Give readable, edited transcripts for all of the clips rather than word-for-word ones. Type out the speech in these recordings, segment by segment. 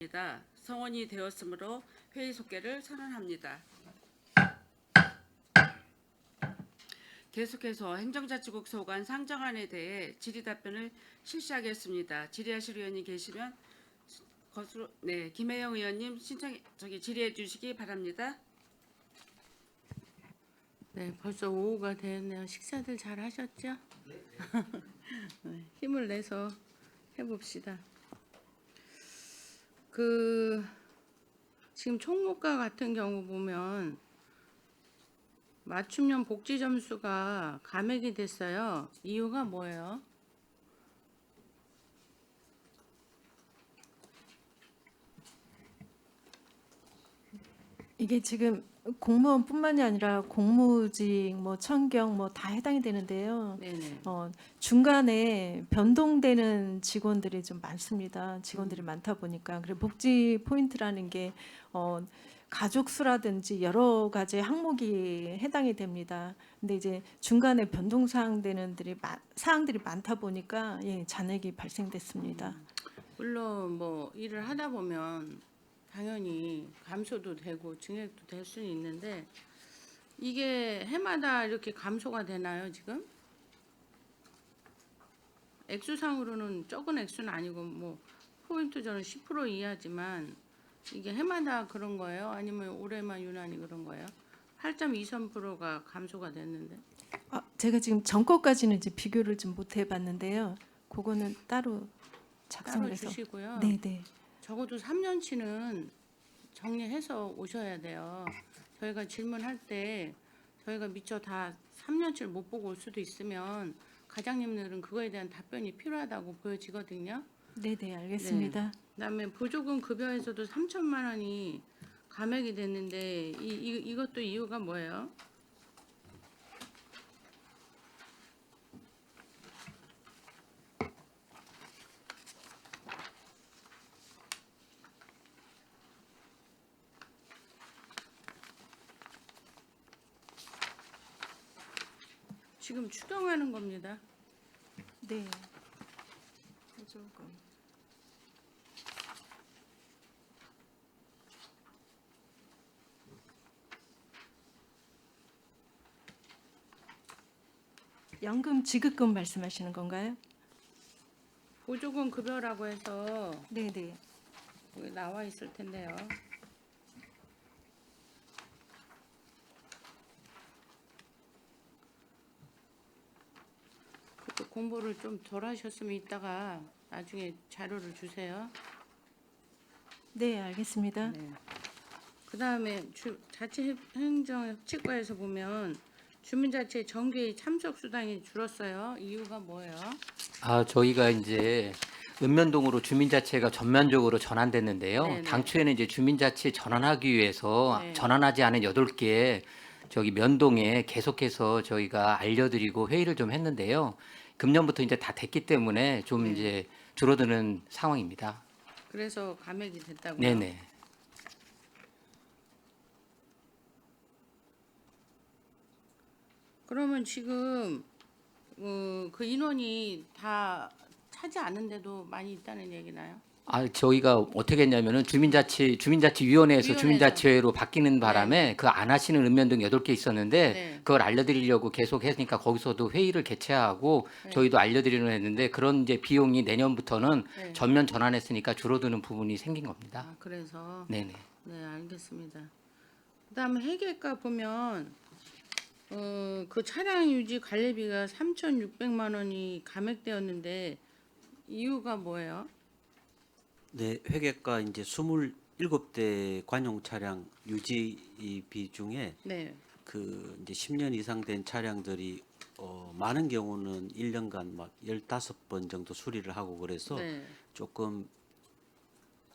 입니다. 성원이 되었으므로 회의 속개를 선언합니다. 계속해서 행정자치국 소관 상정안에 대해 질의답변을 실시하겠습니다. 질의하실 의원이 계시면 김혜영 의원님 질의해 주시기 바랍니다. 네, 벌써 오후가 됐네요. 식사들 잘 하셨죠? 네, 힘을 내서 해봅시다. 지금 총무과 같은 경우 보면 맞춤형 복지 점수가 감액이 됐어요. 이유가 뭐예요? 이게 지금 공무원뿐만이 아니라 공무직, 천경 다 해당이 되는데요. 네네. 중간에 변동되는 직원들이 좀 많습니다. 직원들이 많다 보니까 그리고 복지 포인트라는 게 가족 수라든지 여러 가지 항목이 해당이 됩니다. 근데 이제 중간에 변동 사항들이 많다 보니까 잔액이 발생됐습니다. 물론 뭐 일을 하다 보면 당연히 감소도 되고 증액도 될 수는 있는데 이게 해마다 이렇게 감소가 되나요, 지금? 액수상으로는 적은 액수는 아니고 뭐 포인트 저는 10% 이하지만 이게 해마다 그런 거예요? 아니면 올해만 유난히 그런 거예요? 8.23%가 감소가 됐는데. 제가 지금 전거까지는 이제 비교를 좀 못 해봤는데요. 그거는 따로 작성을 따로 해서. 주시고요. 네네. 적어도 3년치는 정리해서 오셔야 돼요. 저희가 질문할 때 저희가 미처 다 3년치를 못 보고 올 수도 있으면 과장님들은 그거에 대한 답변이 필요하다고 보여지거든요. 네네, 알겠습니다. 그다음에 보조금 급여에서도 3천만 원이 감액이 됐는데 이것도 이유가 뭐예요? 지금 추경하는 겁니다. 네. 보조금. 연금 지급금 말씀하시는 건가요? 보조금 급여라고 해서 네네. 여기 나와 있을 텐데요. 그것도 공부를 좀 덜 하셨으면 이따가 나중에 자료를 주세요. 네, 알겠습니다. 네. 그다음에 자치행정협치과에서 보면 주민자치 정기회의 참석 수당이 줄었어요. 이유가 뭐예요? 저희가 이제 읍면동으로 주민자치회가 전면적으로 전환됐는데요. 네네. 당초에는 이제 주민자치회 전환하기 위해서 네. 전환하지 않은 8개 저기 면동에 계속해서 저희가 알려드리고 회의를 좀 했는데요. 금년부터 이제 다 됐기 때문에 좀 네. 이제 줄어드는 상황입니다. 그래서 감액이 됐다고요? 네네. 그러면 지금 그 인원이 다 차지 않는데도 많이 있다는 얘기나요? 저희가 어떻게 했냐면은 주민자치위원회에서 주민자치회로 바뀌는 바람에 네네. 그 안 하시는 읍면동 8개 있었는데 네. 그걸 알려드리려고 계속 했으니까 거기서도 회의를 개최하고 네. 저희도 알려드리려 했는데 그런 이제 비용이 내년부터는 네. 전면 전환했으니까 줄어드는 부분이 생긴 겁니다. 그래서 네네. 네, 알겠습니다. 그다음에 회계과 보면 그 차량 유지 관리비가 3,600만 원이 감액되었는데 이유가 뭐예요? 네, 회계과 이제 27대 관용 차량 유지비 중에 네. 그 이제 10년 이상 된 차량들이 많은 경우는 1년간 막 15번 정도 수리를 하고 그래서 네. 조금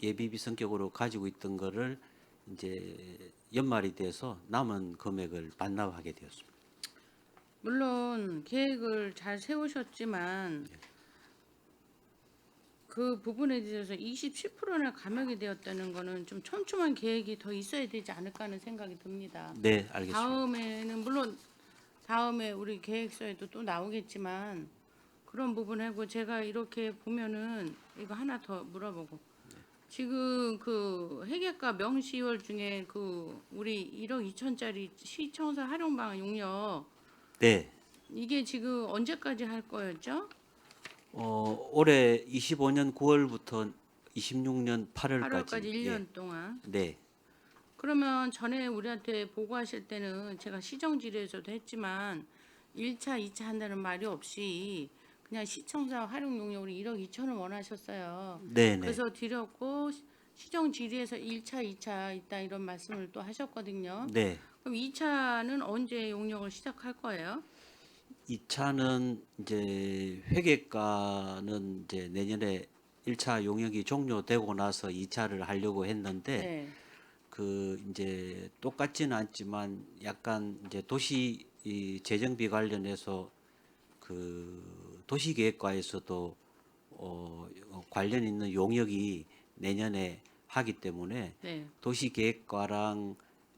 예비비 성격으로 가지고 있던 거를 이제 연말이 돼서 남은 금액을 반납하게 되었습니다. 물론 계획을 잘 세우셨지만 그 부분에 대해서 27%나 감액이 되었다는 거는 좀 촘촘한 계획이 더 있어야 되지 않을까 하는 생각이 듭니다. 네, 알겠습니다. 다음에는 물론 다음에 우리 계획서에도 또 나오겠지만 그런 부분하고 제가 이렇게 보면은 이거 하나 더 물어보고 지금 그 회계과 명시월 중에 그 우리 1억 2천짜리 시청사 활용방 용역 네. 이게 지금 언제까지 할 거였죠? 올해 25년 9월부터 26년 8월까지. 8월까지 1년 동안. 네. 그러면 전에 우리한테 보고하실 때는 제가 시정질에서도 했지만 1차, 2차 한다는 말이 없이 그냥 시청사 활용 용역으로 1억 2천을 원하셨어요. 네, 네. 그래서 드렸고 시정 질의에서 1차, 2차 있다 이런 말씀을 또 하셨거든요. 네. 그럼 2차는 언제 용역을 시작할 거예요? 2차는 이제 회계과는 이제 내년에 1차 용역이 종료되고 나서 2차를 하려고 했는데 네. 그 이제 똑같지는 않지만 약간 이제 도시 이 재정비 관련해서 그 도시계획과에서도 관련 있는 용역이 내년에 하기 때문에 네. 도시계획과랑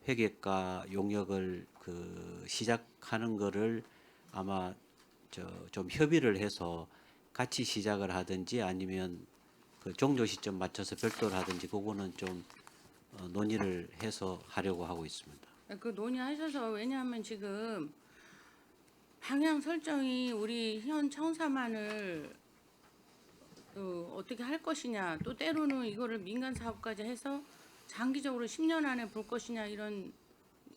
회계과 용역을 그 시작하는 거를 아마 좀 협의를 해서 같이 시작을 하든지 아니면 그 종료 시점 맞춰서 별도로 하든지 그거는 좀 논의를 해서 하려고 하고 있습니다. 그 논의하셔서 왜냐하면 지금 방향 설정이 우리 현 청사만을 어떻게 할 것이냐 또 때로는 이거를 민간 사업까지 해서 장기적으로 10년 안에 볼 것이냐 이런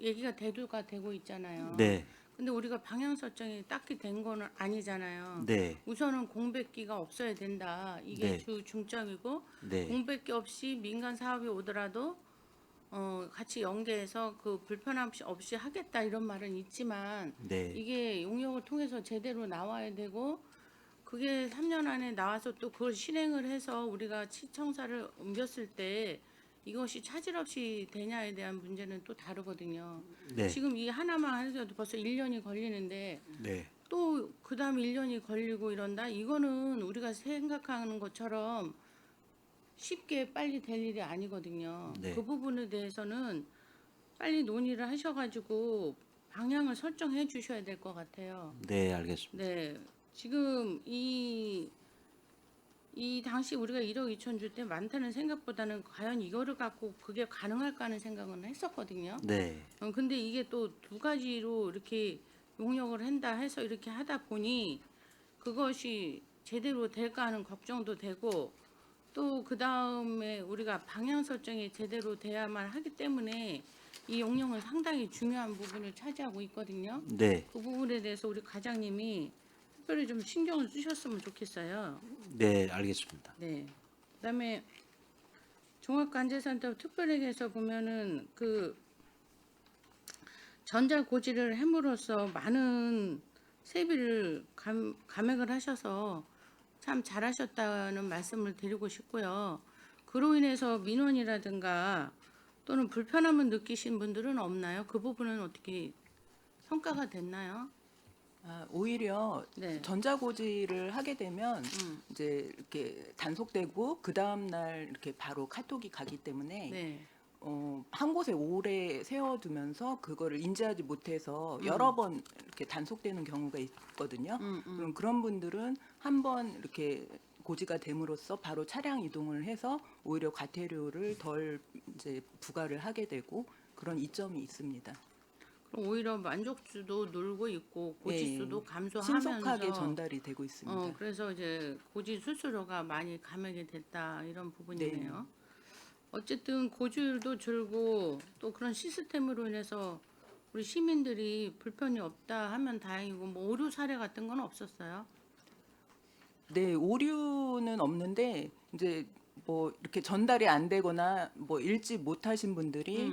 얘기가 대두가 되고 있잖아요. 네, 근데 우리가 방향 설정이 딱히 된 거는 아니잖아요. 네, 우선은 공백기가 없어야 된다. 이게 네. 주 중점이고 네, 공백기 없이 민간 사업이 오더라도 같이 연계해서 그 불편함 없이 하겠다 이런 말은 있지만 네, 이게 용역을 통해서 제대로 나와야 되고 그게 3년 안에 나와서 또 그걸 실행을 해서 우리가 시청사를 옮겼을 때 이것이 차질 없이 되냐에 대한 문제는 또 다르거든요. 네, 지금 이 하나만 해서도 벌써 1년이 걸리는데 네, 또 그다음 1년이 걸리고 이런다? 이거는 우리가 생각하는 것처럼 쉽게 빨리 될 일이 아니거든요. 네. 그 부분에 대해서는 빨리 논의를 하셔가지고 방향을 설정해 주셔야 될 것 같아요. 네, 알겠습니다. 네, 지금 이 당시 우리가 1억 2천 줄 때 많다는 생각보다는 과연 이거를 갖고 그게 가능할까 하는 생각은 했었거든요. 네, 근데 이게 또 두 가지로 이렇게 용역을 한다 해서 이렇게 하다 보니 그것이 제대로 될까 하는 걱정도 되고 또 그 다음에 우리가 방향 설정이 제대로 돼야만 하기 때문에 이 용역은 상당히 중요한 부분을 차지하고 있거든요. 네, 그 부분에 대해서 우리 과장님이 특별히 좀 신경을 쓰셨으면 좋겠어요. 네, 알겠습니다. 네. 그다음에 종합관제센터 특별회계에서 보면은 그 전자고지를 함으로써 많은 세비를 감액을 하셔서 참 잘하셨다는 말씀을 드리고 싶고요. 그로 인해서 민원이라든가 또는 불편함을 느끼신 분들은 없나요? 그 부분은 어떻게 성과가 됐나요? 오히려 네. 전자고지를 하게 되면 이제 이렇게 단속되고 그 다음 날 이렇게 바로 카톡이 가기 때문에 네. 한 곳에 오래 세워두면서 그거를 인지하지 못해서 여러 번 이렇게 단속되는 경우가 있거든요. 그럼 그런 분들은 한 번 이렇게 고지가 됨으로써 바로 차량 이동을 해서 오히려 과태료를 덜 이제 부과를 하게 되고 그런 이점이 있습니다. 그럼 오히려 만족수도 늘고 있고 고지수도 감소하면서 신속하게 전달이 되고 있습니다. 그래서 이제 고지 수수료가 많이 감액이 됐다 이런 부분이네요. 어쨌든 고지율도 줄고 또 그런 시스템으로 인해서 우리 시민들이 불편이 없다 하면 다행이고 뭐 오류 사례 같은 건 없었어요? 네, 오류는 없는데 이제 뭐 이렇게 전달이 안 되거나 뭐 읽지 못하신 분들이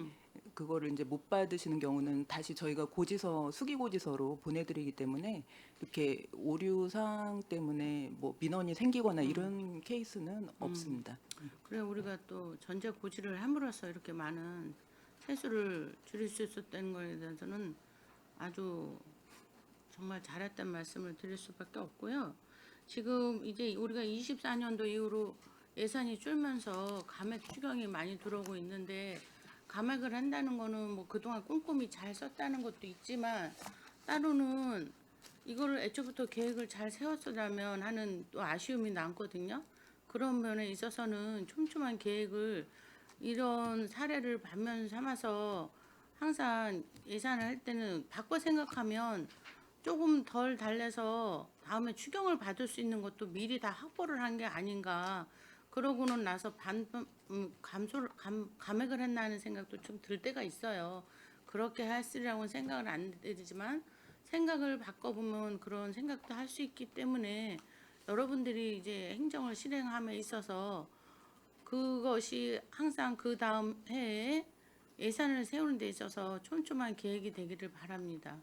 그거를 이제 못 받으시는 경우는 다시 저희가 고지서 수기 고지서로 보내드리기 때문에 이렇게 오류 사항 때문에 뭐 민원이 생기거나 이런 케이스는 없습니다. 그래 우리가 또 전자 고지를 함으로써 이렇게 많은 세수를 줄일 수 있었다는 거에 대해서는 아주 정말 잘했다는 말씀을 드릴 수밖에 없고요. 지금 이제 우리가 24년도 이후로 예산이 줄면서 감액 추경이 많이 들어오고 있는데 감액을 한다는 거는 뭐 그동안 꼼꼼히 잘 썼다는 것도 있지만 따로는 이거를 애초부터 계획을 잘 세웠으라면 하는 또 아쉬움이 남거든요. 그런 면에 있어서는 촘촘한 계획을 이런 사례를 반면 삼아서 항상 예산을 할 때는 바꿔 생각하면 조금 덜 달래서 다음에 추경을 받을 수 있는 것도 미리 다 확보를 한 게 아닌가. 그러고는 나서 감액을 했나는 생각도 좀 들 때가 있어요. 그렇게 했으리라고는 생각을 안 되지만 생각을 바꿔보면 그런 생각도 할 수 있기 때문에 여러분들이 이제 행정을 실행함에 있어서 그것이 항상 그 다음 해에 예산을 세우는 데 있어서 촘촘한 계획이 되기를 바랍니다.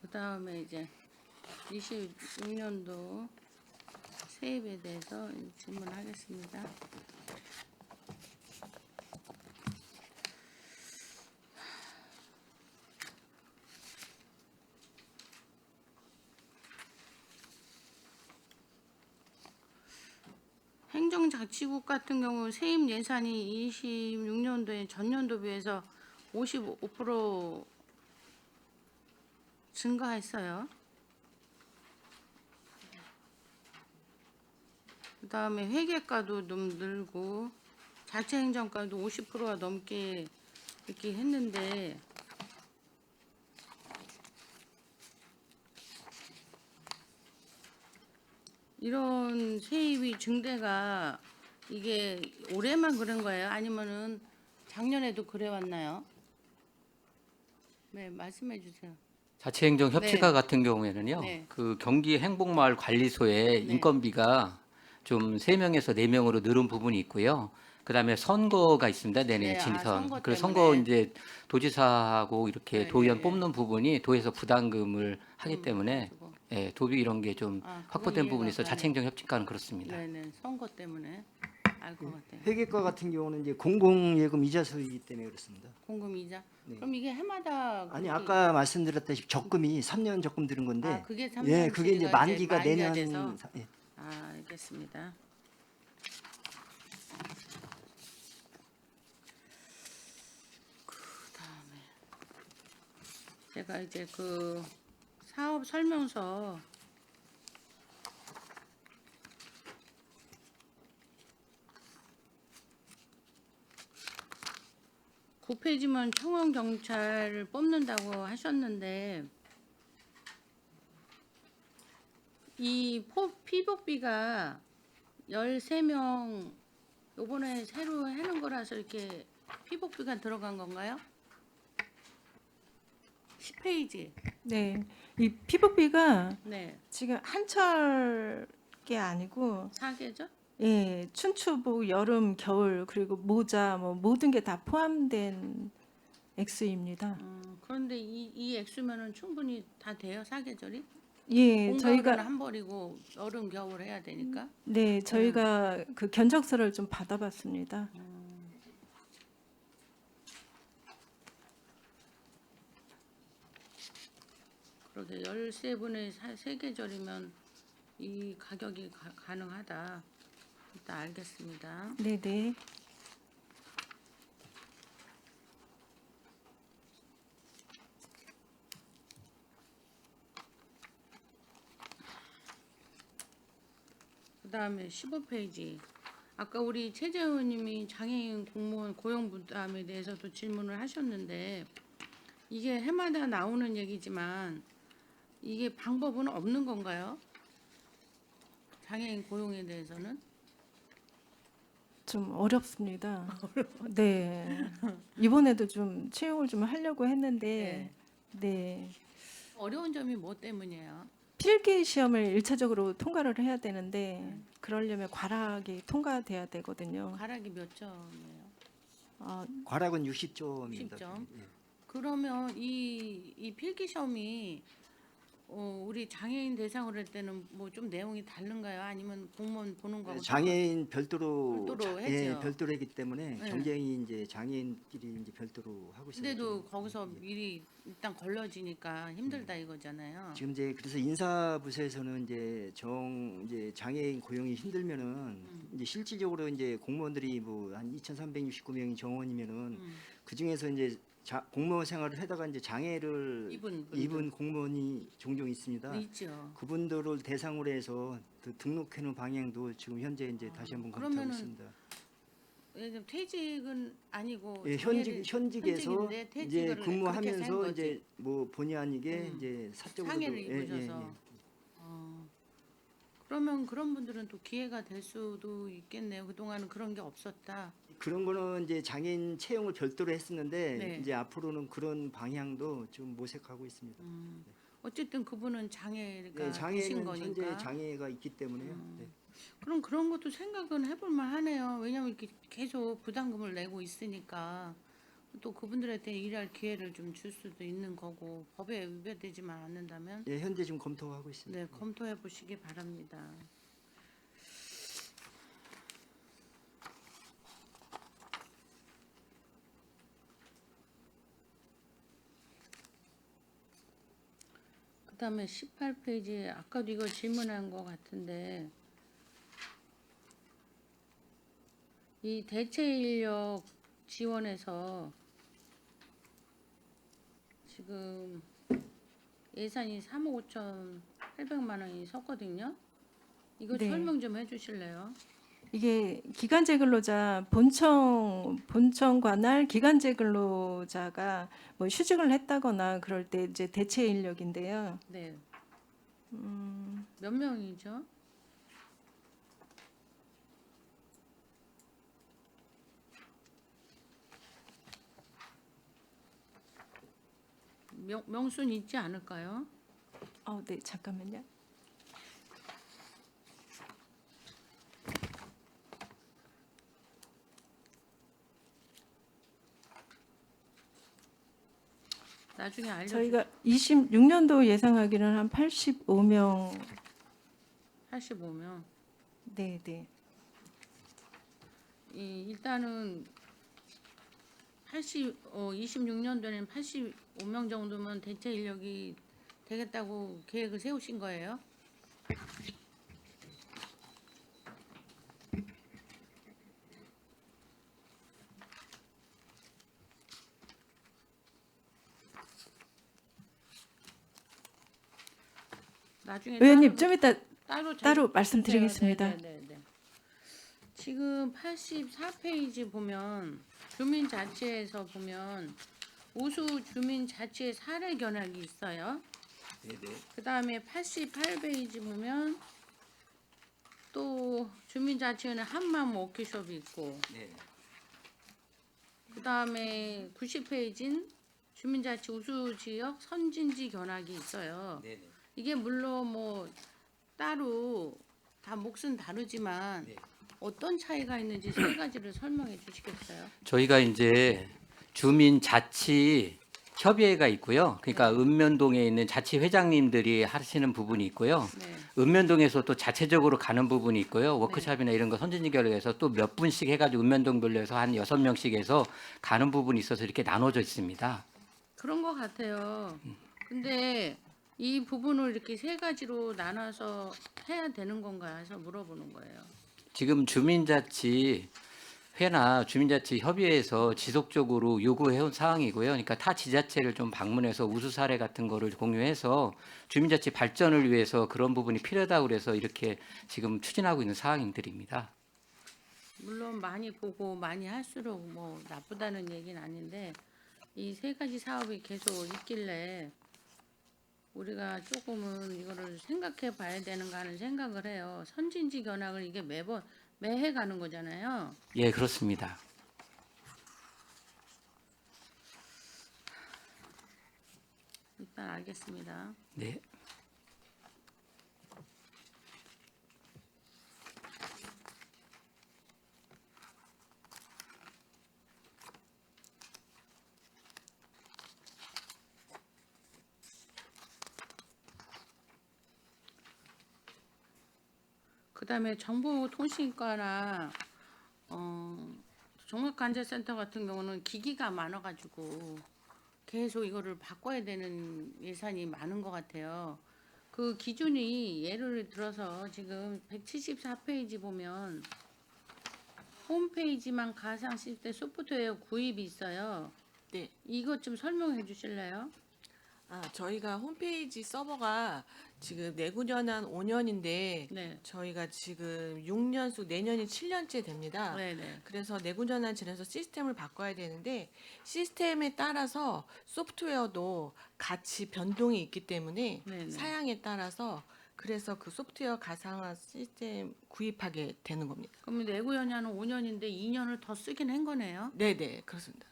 그 다음에 이제 26년도 세입에 대해서 질문하겠습니다. 행정자치국 같은 경우 세입 예산이 26년도에 전년도 비해서 55% 증가했어요. 그다음에 회계과도 좀 늘고 자체행정과도 50%가 넘게 이렇게 했는데 이런 세입이 증대가 이게 올해만 그런 거예요? 아니면은 작년에도 그래 왔나요? 네, 말씀해 주세요. 자치행정 협치과 네. 같은 경우에는요. 네. 그 경기 행복마을 관리소의 네. 인건비가 좀 3명에서 4명으로 늘은 부분이 있고요. 그다음에 선거가 있습니다. 내내 네, 진선. 선거 그래서 때문에. 선거 이제 도지사하고 이렇게 네, 도의원 네, 뽑는 부분이 도에서 부담금을 하기 때문에 그래가지고. 예, 도비 이런 게 좀 그건 확보된 이해가 부분이 있어 가네. 자치행정 협치과는 그렇습니다. 네네, 선거 때문에 알 것 같아요. 회계과 같은 경우는 이제 공공예금 이자 수익 때문에 그렇습니다. 공금 이자. 네. 그럼 이게 해마다 아니 그렇게- 아까 말씀드렸다시피 적금이 3년 적금 들은 건데 아, 그게 3년 예, 그게 이제 만기가 내년 돼서? 예. 아, 알겠습니다. 그다음에 제가 이제 그 사업 설명서 구 페이지면 청원 경찰을 뽑는다고 하셨는데 이 피복비가 13명 요번에 새로 하는 거라서 이렇게 피복비가 들어간 건가요? 10페이지. 네, 이 피부비가 네. 지금 한철 게 아니고 사계죠? 예, 춘추복, 여름, 겨울 그리고 모자 뭐 모든 게 다 포함된 액수입니다. 그런데 이 액수면은 충분히 다 돼요, 사계절이? 예, 봄, 저희가 가을은 한 벌이고 여름, 겨울 해야 되니까. 네, 저희가 그 견적서를 좀 받아봤습니다. 그러게 13분의 세계절이면 이 가격이 가능하다. 일단 알겠습니다. 네, 네. 그다음에 15페이지. 아까 우리 최재 의원님이 장애인 공무원 고용 부담에 대해서도 질문을 하셨는데 이게 해마다 나오는 얘기지만 이게 방법은 없는 건가요? 장애인 고용에 대해서는? 좀 어렵습니다. 네. 이번에도 좀 채용을 좀 하려고 했는데 네. 어려운 점이 뭐 때문이에요? 필기 시험을 1차적으로 통과를 해야 되는데 그러려면 과락이 통과돼야 되거든요. 가락이 몇 점이에요? 아, 과락은 60점입니다. 60점. 그러면 이 필기 시험이 우리 장애인 대상으로 할 때는 뭐 좀 내용이 다른가요? 아니면 공무원 보는 거하고 장애인 별도로 별도로 예, 했죠. 별도로 했기 때문에 네. 경쟁이 이제 장애인끼리 이제 별도로 하고 있어요. 근데도 거기서 미리 일단 걸러지니까 힘들다 이거잖아요. 지금 이제 그래서 인사부서에서는 이제 장애인 고용이 힘들면은 이제 실질적으로 이제 공무원들이 뭐 한 2,369명이 정원이면은 그 중에서 이제 공무원 생활을 하다가 이제 장애를 입은 공무원이 종종 있습니다. 있죠. 그분들을 대상으로 해서 그 등록해놓은 방향도 지금 현재 이제 다시 한번 검토하고 그러면은 있습니다. 예를 들면 퇴직은 아니고 예, 장애를- 현직에서 현직인데 이제 퇴직을 그렇게 근무하면서 산 거지. 이제 뭐 본의 아니게 이제 사적으로 상해를 입으셔서. 그러면 그런 분들은 또 기회가 될 수도 있겠네요. 그동안은 그런 게 없었다. 그런 거는 이제 장애인 채용을 별도로 했었는데 네. 이제 앞으로는 그런 방향도 좀 모색하고 있습니다. 어쨌든 그분은 장애가 네, 계신 장애는 거니까. 현재 장애가 있기 때문에요. 네. 그럼 그런 것도 생각은 해볼 만하네요. 왜냐하면 이렇게 계속 부담금을 내고 있으니까 또 그분들한테 일할 기회를 좀 줄 수도 있는 거고 법에 위배되지만 않는다면 예, 현재 지금 검토하고 있습니다. 네 검토해 보시기 바랍니다. 그다음에 18페이지 아까도 이거 질문한 것 같은데 이 대체 인력 지원에서 지금 예산이 3억 5,800만 원이 섰거든요. 이거 네. 설명 좀 해주실래요? 이게 기간제 근로자 본청 관할 기간제 근로자가 뭐 휴직을 했다거나 그럴 때 이제 대체 인력인데요. 네. 몇 명이죠? 명순 있지 않을까요? 네, 잠깐만요. 나중에 저희가 26년도 예상하기는 한 85명. 85명. 네, 네. 일단은 26년도에는 85명 정도면 대체 인력이 되겠다고 계획을 세우신 거예요? 나중에 의원님 좀 이따 따로 따로 말씀드리겠습니다. 네. 지금 84페이지 보면 주민자치에서 보면 우수 주민자치의 사례 견학이 있어요. 그 다음에 88페이지 보면 또 주민자치회는 한마음 워크숍이 있고 네. 그 다음에 90페이지는 주민자치 우수지역 선진지 견학이 있어요. 네. 이게 물론 뭐 따로 다 몫은 다르지만 네. 어떤 차이가 있는지 세 가지를 설명해 주시겠어요? 저희가 이제 주민자치 협의회가 있고요. 그러니까 읍면동에 있는 자치회장님들이 하시는 부분이 있고요. 네. 읍면동에서 또 자체적으로 가는 부분이 있고요. 워크숍이나 이런 거 선진지결에서 또 몇 분씩 해가지고 읍면동별로 해서 한 6명씩 해서 가는 부분이 있어서 이렇게 나눠져 있습니다. 그런 것 같아요. 근데 이 부분을 이렇게 세 가지로 나눠서 해야 되는 건가 해서 물어보는 거예요. 지금 주민자치 회나 주민자치 협의회에서 지속적으로 요구해온 사항이고요. 그러니까 타 지자체를 좀 방문해서 우수 사례 같은 거를 공유해서 주민자치 발전을 위해서 그런 부분이 필요하다고 그래서 이렇게 지금 추진하고 있는 사항들입니다. 물론 많이 보고 많이 할수록 뭐 나쁘다는 얘기는 아닌데 이 세 가지 사업이 계속 있길래 우리가 조금은 이거를 생각해 봐야 되는가 하는 생각을 해요. 선진지 견학을 이게 매해 가는 거잖아요. 예, 그렇습니다. 일단 알겠습니다. 네. 그다음에 정보통신과나 종합관제센터 같은 경우는 기기가 많아가지고 계속 이거를 바꿔야 되는 예산이 많은 것 같아요. 그 기준이 예를 들어서 지금 174페이지 보면 홈페이지만 가상 시스템 소프트웨어 구입이 있어요. 네. 이것 좀 설명해 주실래요? 저희가 홈페이지 서버가 지금 내구년 5년인데 네. 저희가 지금 6년수 내년이 7년째 됩니다. 네네. 그래서 내구전환 지나서 시스템을 바꿔야 되는데 시스템에 따라서 소프트웨어도 같이 변동이 있기 때문에 네네. 사양에 따라서 그래서 그 소프트웨어 가상화 시스템 구입하게 되는 겁니다. 그럼 내구 연한은 5년인데 2년을 더 쓰긴 한 거네요. 네네 그렇습니다.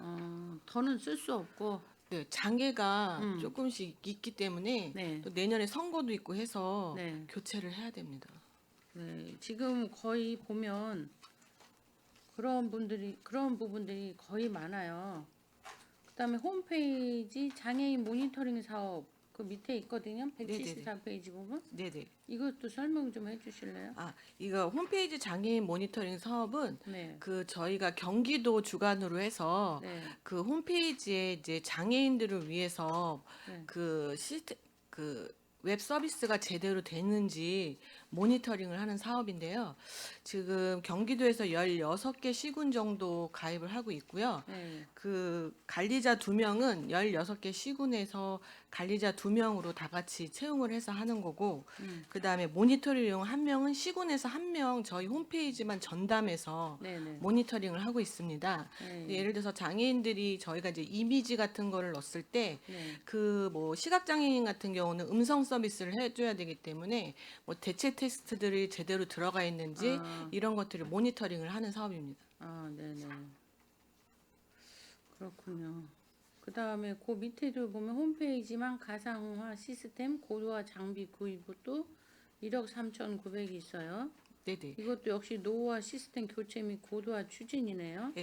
더는 쓸 수 없고. 네 장애가 조금씩 있기 때문에 네. 또 내년에 선거도 있고 해서 네. 교체를 해야 됩니다. 네. 지금 거의 보면 그런 부분들이 거의 많아요. 그다음에 홈페이지 장애인 모니터링 사업 그 밑에 있거든요. 174페이지 보면 네네. 이것도 설명 좀 해주실래요? 이거 홈페이지 장애인 모니터링 사업은 네. 그 저희가 경기도 주관으로 해서 네. 그 홈페이지에 이제 장애인들을 위해서 네. 그 시스템 그 웹 서비스가 제대로 되는지 모니터링을 하는 사업인데요. 지금 경기도에서 16개 시군 정도 가입을 하고 있고요. 네. 그 관리자 2명은 16개 시군에서 관리자 2명으로 다 같이 채용을 해서 하는 거고 그다음에 모니터링 1명은 시군에서 1명 저희 홈페이지만 전담해서 네네. 모니터링을 하고 있습니다. 네. 예를 들어서 장애인들이 저희가 이제 이미지 같은 거를 넣었을 때 네. 그 뭐 시각 장애인 같은 경우는 음성 서비스를 해줘야 되기 때문에 뭐 대체 테스트들이 제대로 들어가 있는지 이런 것들을 모니터링을 하는 사업입니다. 네네. 그렇군요. 그 다음에 그 밑에도 보면 홈페이지만 가상화 시스템 고도화 장비 구입도 1억 3,900이 있어요. 네네. 이것도 역시 노후화 시스템 교체 및 고도화 추진이네요.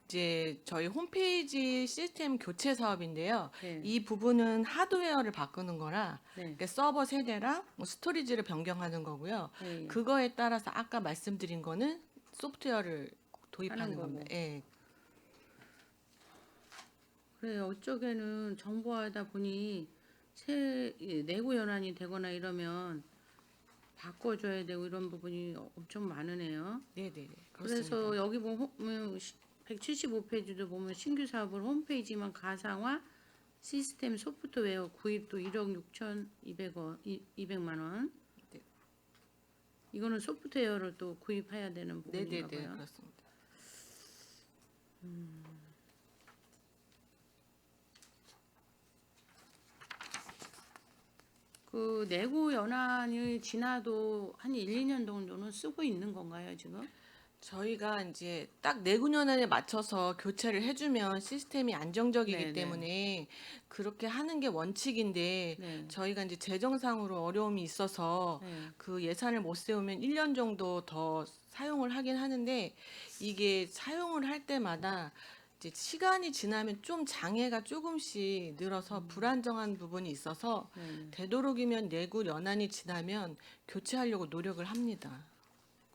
이제 저희 홈페이지 시스템 교체 사업인데요. 네. 이 부분은 하드웨어를 바꾸는 거라 네. 그러니까 서버 세대랑 뭐 스토리지를 변경하는 거고요. 네. 그거에 따라서 아까 말씀드린 거는 소프트웨어를 도입하는 하는 거고. 겁니다. 예. 그래 이쪽에는 정보하다 보니 내구 연한이 되거나 이러면 바꿔줘야 되고 이런 부분이 엄청 많으네요. 네네네. 그래서 여기 보면 175페이지도 보면 신규 사업을 홈페이지만 가상화 시스템 소프트웨어 구입도 1억 6,200만 원. 네. 이거는 소프트웨어를 또 구입해야 되는 부분인가 네네네. 봐요. 그렇습니다. 그 내구 연한이 지나도 한 1, 2년 정도는 쓰고 있는 건가요, 지금? 저희가 이제 딱 내구년에 맞춰서 교체를 해주면 시스템이 안정적이기 네네. 때문에 그렇게 하는 게 원칙인데 네. 저희가 이제 재정상으로 어려움이 있어서 네. 그 예산을 못 세우면 1년 정도 더 사용을 하긴 하는데 이게 사용을 할 때마다 이제 시간이 지나면 좀 장애가 조금씩 늘어서 불안정한 부분이 있어서 네. 되도록이면 내구 연한이 지나면 교체하려고 노력을 합니다.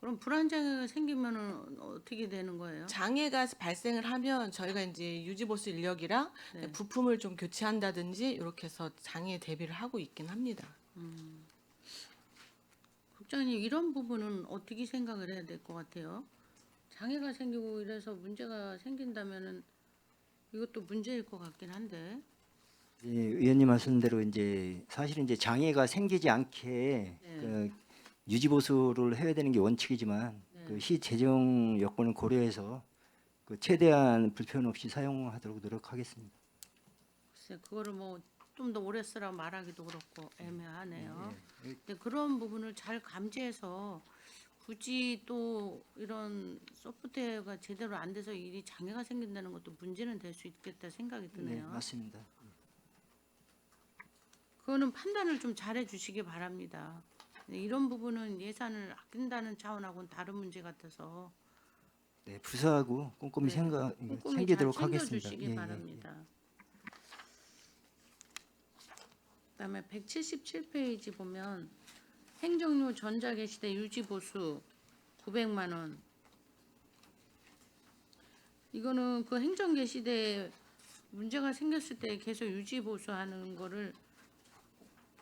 그럼 불안장애가 생기면은 어떻게 되는 거예요? 장애가 발생을 하면 저희가 이제 유지보수 인력이랑 네. 부품을 좀 교체한다든지 이렇게 해서 장애 대비를 하고 있긴 합니다. 국장님 이런 부분은 어떻게 생각을 해야 될 것 같아요? 장애가 생기고 이래서 문제가 생긴다면은 이것도 문제일 것 같긴 한데. 예, 의원님 말씀대로 이제 사실은 이제 장애가 생기지 않게 네. 그 유지보수를 해야 되는 게 원칙이지만 네. 그 시 재정 여건을 고려해서 그 최대한 불편 없이 사용하도록 노력하겠습니다. 글쎄 그거를 뭐 좀 더 오래 쓰라고 말하기도 그렇고 애매하네요. 근데 그런 부분을 잘 감지해서 굳이 또 이런 소프트웨어가 제대로 안 돼서 일이 장애가 생긴다는 것도 문제는 될 수 있겠다 생각이 네, 드네요. 맞습니다. 그거는 판단을 좀 잘해 주시기 바랍니다. 이런 부분은 예산을 아낀다는 차원하고는 다른 문제 같아서 네, 부사하고 꼼꼼히 네, 꼼꼼히 챙기도록 잘 하겠습니다. 챙겨주시기 예, 예, 예. 바랍니다. 그다음에 177페이지 보면 행정료 전자계시대 유지보수 900만 원. 이거는 그 행정계시대 문제가 생겼을 때 계속 유지보수하는 거를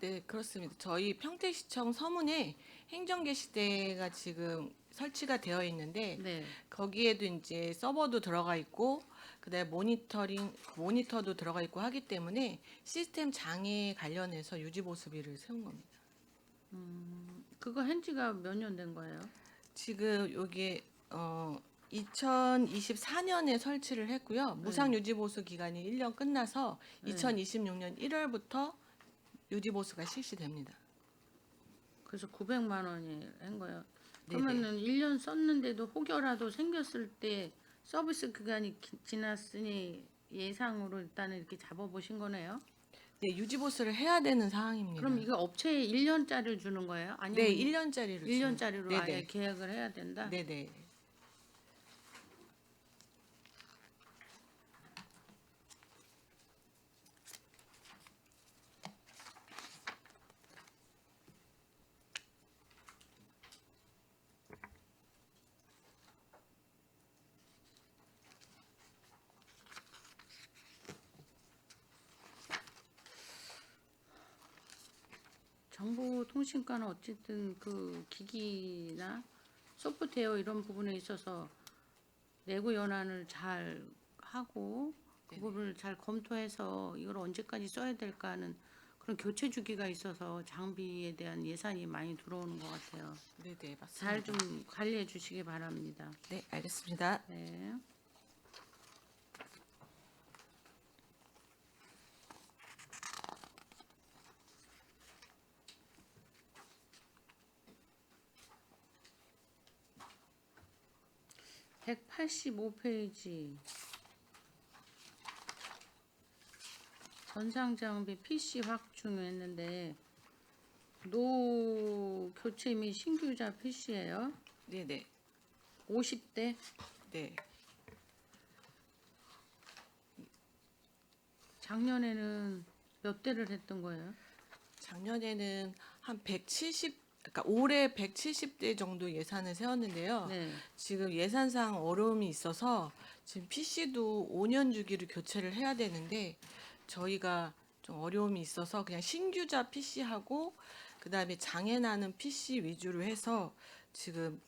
네, 그렇습니다. 저희 평택시청 서문에 행정게시대가 지금 설치가 되어 있는데 네. 거기에도 이제 서버도 들어가 있고 그다음에 모니터도 들어가 있고 하기 때문에 시스템 장애 관련해서 유지보수비를 세운 겁니다. 그거 한 지가 몇 년 된 거예요? 지금 여기에 2024년에 설치를 했고요. 무상 유지보수 기간이 1년 끝나서 2026년 1월부터 유지보수가 실시됩니다. 그래서 900만 원이 한 거예요. 네네. 그러면은 1년 썼는데도 혹여라도 생겼을 때 서비스 기간이 지났으니 예상으로 일단은 이렇게 잡아보신 거네요. 네, 유지보수를 해야 되는 상황입니다. 그럼 이거 업체에 1년짜리를 주는 거예요? 아니면 네, 1년짜리로 1년짜리로 네네. 아예 계약을 해야 된다? 네네. 정보통신과는 어쨌든 그 기기나 소프트웨어 이런 부분에 있어서 내부 연한을 잘 하고 그거를 잘 검토해서 이걸 언제까지 써야 될까 하는 그런 교체 주기가 있어서 장비에 대한 예산이 많이 들어오는 것 같아요. 네네, 맞습니다. 잘 좀 관리해 주시기 바랍니다. 네, 알겠습니다. 네. (185페이지) 전상장비 PC 확충했는데 노 교체 및 신규자 PC예요. 네네. 50대. 네. 작년에는 몇 대를 했던 거예요? 작년에는 한 170, 그러니까 올해 170대 정도 예산을 세웠는데요. 네. 지금 예산상 어려움이 있어서 지금 PC도 5년 주기로 교체를 해야 되는데 저희가 좀 어려움이 있어서 그냥 신규자 PC하고 그다음에 장애 나는 PC 위주로 해서 지금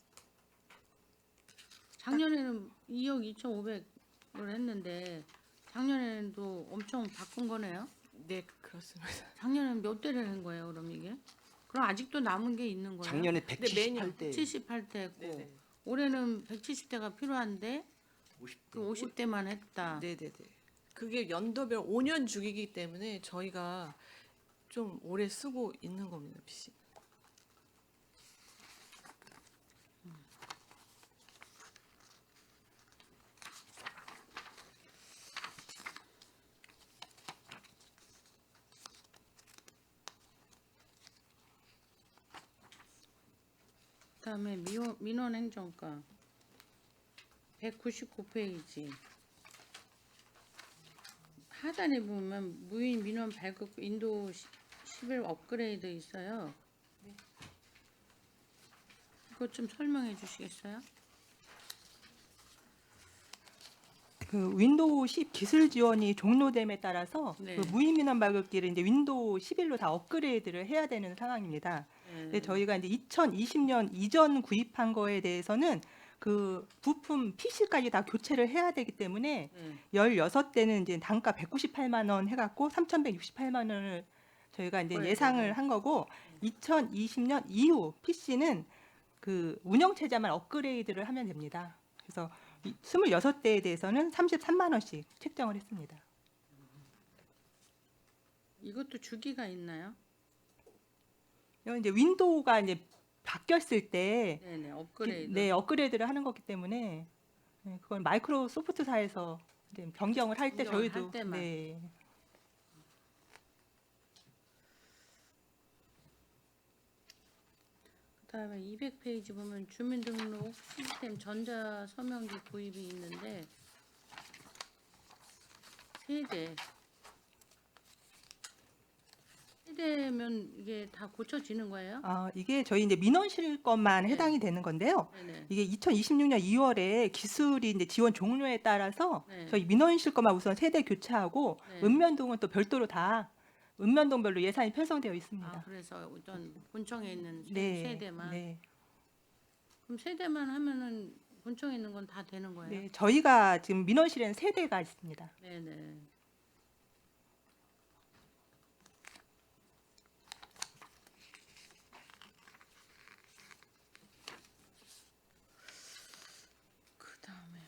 작년에는 2억 2,500을 했는데 작년에도 엄청 바꾼 거네요. 네, 그렇습니다. 작년에는 몇 대를 한 거예요, 그럼 이게? 그럼 아직도 남은 게 있는 거예요? 작년에 매년 178대 78대 했고 네네. 올해는 170대가 필요한데 50대. 그 50대만 했다. 네네네. 그게 연도별 5년 주기이기 때문에 저희가 좀 오래 쓰고 있는 겁니다, PC. 그다음에 민원행정과 199페이지 하단에 보면 무인 민원 발급 인도 11 업그레이드 있어요. 이것 좀 설명해 주시겠어요? 그 윈도우 10 기술 지원이 종료됨에 따라서 네. 그 무인 민원 발급기를 이제 윈도우 11로 다 업그레이드를 해야 되는 상황입니다. 근데 저희가 이제 2020년 이전 구입한 거에 대해서는 그 부품 PC까지 다 교체를 해야 되기 때문에 16대는 이제 단가 198만 원 해갖고 3,168만 원을 저희가 이제 예상을 한 거고 2020년 이후 PC는 그 운영체제만 업그레이드를 하면 됩니다. 그래서 26대에 대해서는 33만 원씩 책정을 했습니다. 이것도 주기가 있나요? 이건 이제 윈도우가 이제 바뀌었을 때 네네 업그레이드. 네, 업그레이드를 하는 거기 때문에 네, 그건 마이크로소프트사에서 이제 변경을 할 때 변경을 저희도 할 때만. 네. 그다음에 200페이지 보면 주민등록 시스템 전자서명기 구입이 있는데 3대 세대면 이게 다 고쳐지는 거예요? 이게 저희 이제 민원실 것만 네. 해당이 되는 건데요. 네네. 이게 2026년 2월에 기술이 이제 지원 종료에 따라서 네. 저희 민원실 것만 우선 세대 교체하고 네. 읍면동은 또 별도로 다 읍면동별로 예산이 편성되어 있습니다. 그래서 우선 본청에 있는 네. 세대만. 네. 그럼 세대만 하면은 본청에 있는 건 다 되는 거예요? 네. 저희가 지금 민원실에는 세대가 있습니다. 네네. 그 다음에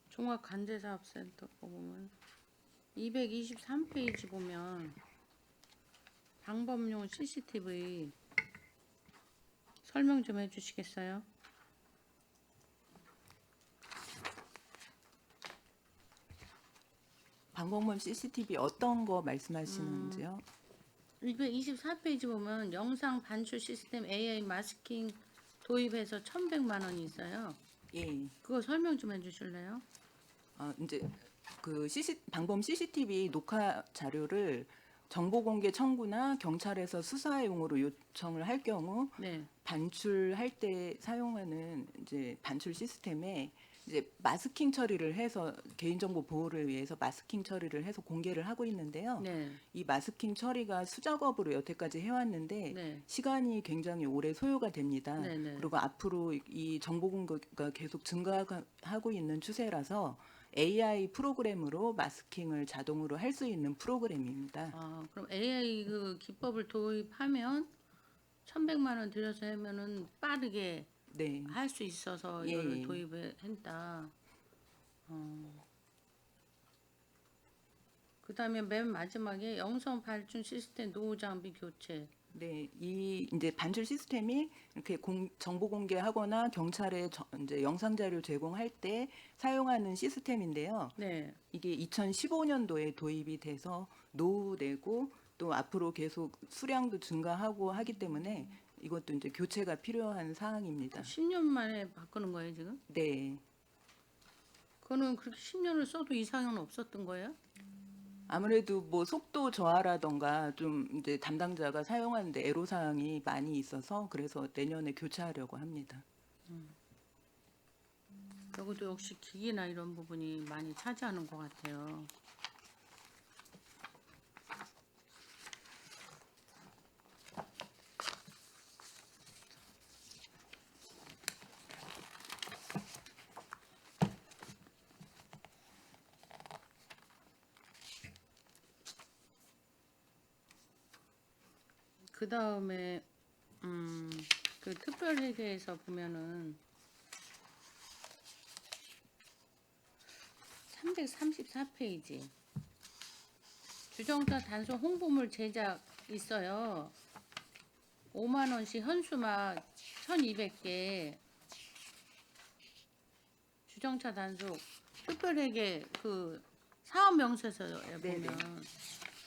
종합간제사업센터 거 보면 223페이지 보면 방범용 CCTV 설명 좀 해주시겠어요? 방범범 CCTV 어떤 거 말씀하시는지요? 224페이지 보면 영상 반출 시스템 AI 마스킹 도입해서 1,100만 원이 있어요. 예. 그거 설명 좀 해주실래요? 이제 그 방범 CCTV 녹화 자료를 정보공개 청구나 경찰에서 수사용으로 요청을 할 경우 네. 반출할 때 사용하는 이제 반출 시스템에 이제 마스킹 처리를 해서 개인정보 보호를 위해서 마스킹 처리를 해서 공개를 하고 있는데요. 네. 이 마스킹 처리가 수작업으로 여태까지 해왔는데 네. 시간이 굉장히 오래 소요가 됩니다. 네, 네. 그리고 앞으로 이 정보 공개가 계속 증가하고 있는 추세라서 AI 프로그램으로 마스킹을 자동으로 할 수 있는 프로그램입니다. 그럼 AI 그 기법을 도입하면 1,100만 원 들여서 하면은 빠르게 네. 할 수 있어서 예, 이걸 예. 도입을 했다. 그다음에 맨 마지막에 영상 발준 시스템 노후 장비 교체. 네, 이 이제 반출 시스템이 이렇게 정보 공개하거나 경찰에 이제 영상 자료 제공할 때 사용하는 시스템인데요. 네. 이게 2015년도에 도입이 돼서 노후되고 또 앞으로 계속 수량도 증가하고 하기 때문에 이것도 이제 교체가 필요한 사항입니다. 10년 만에 바꾸는 거예요, 지금? 네. 그거는 그렇게 10년을 써도 이상은 없었던 거예요? 아무래도 뭐 속도 저하라던가 좀 이제 담당자가 사용하는데 애로사항이 많이 있어서 그래서 내년에 교체하려고 합니다. 여기도 역시 기기나 이런 부분이 많이 차지하는 것 같아요. 그 다음에 그 특별회계에서 보면은 334페이지 주정자 단속 홍보물 제작 있어요. 5만 원씩 현수막 1,200개 주정차 단속 특별회계 그 사업 명세서에 네네. 보면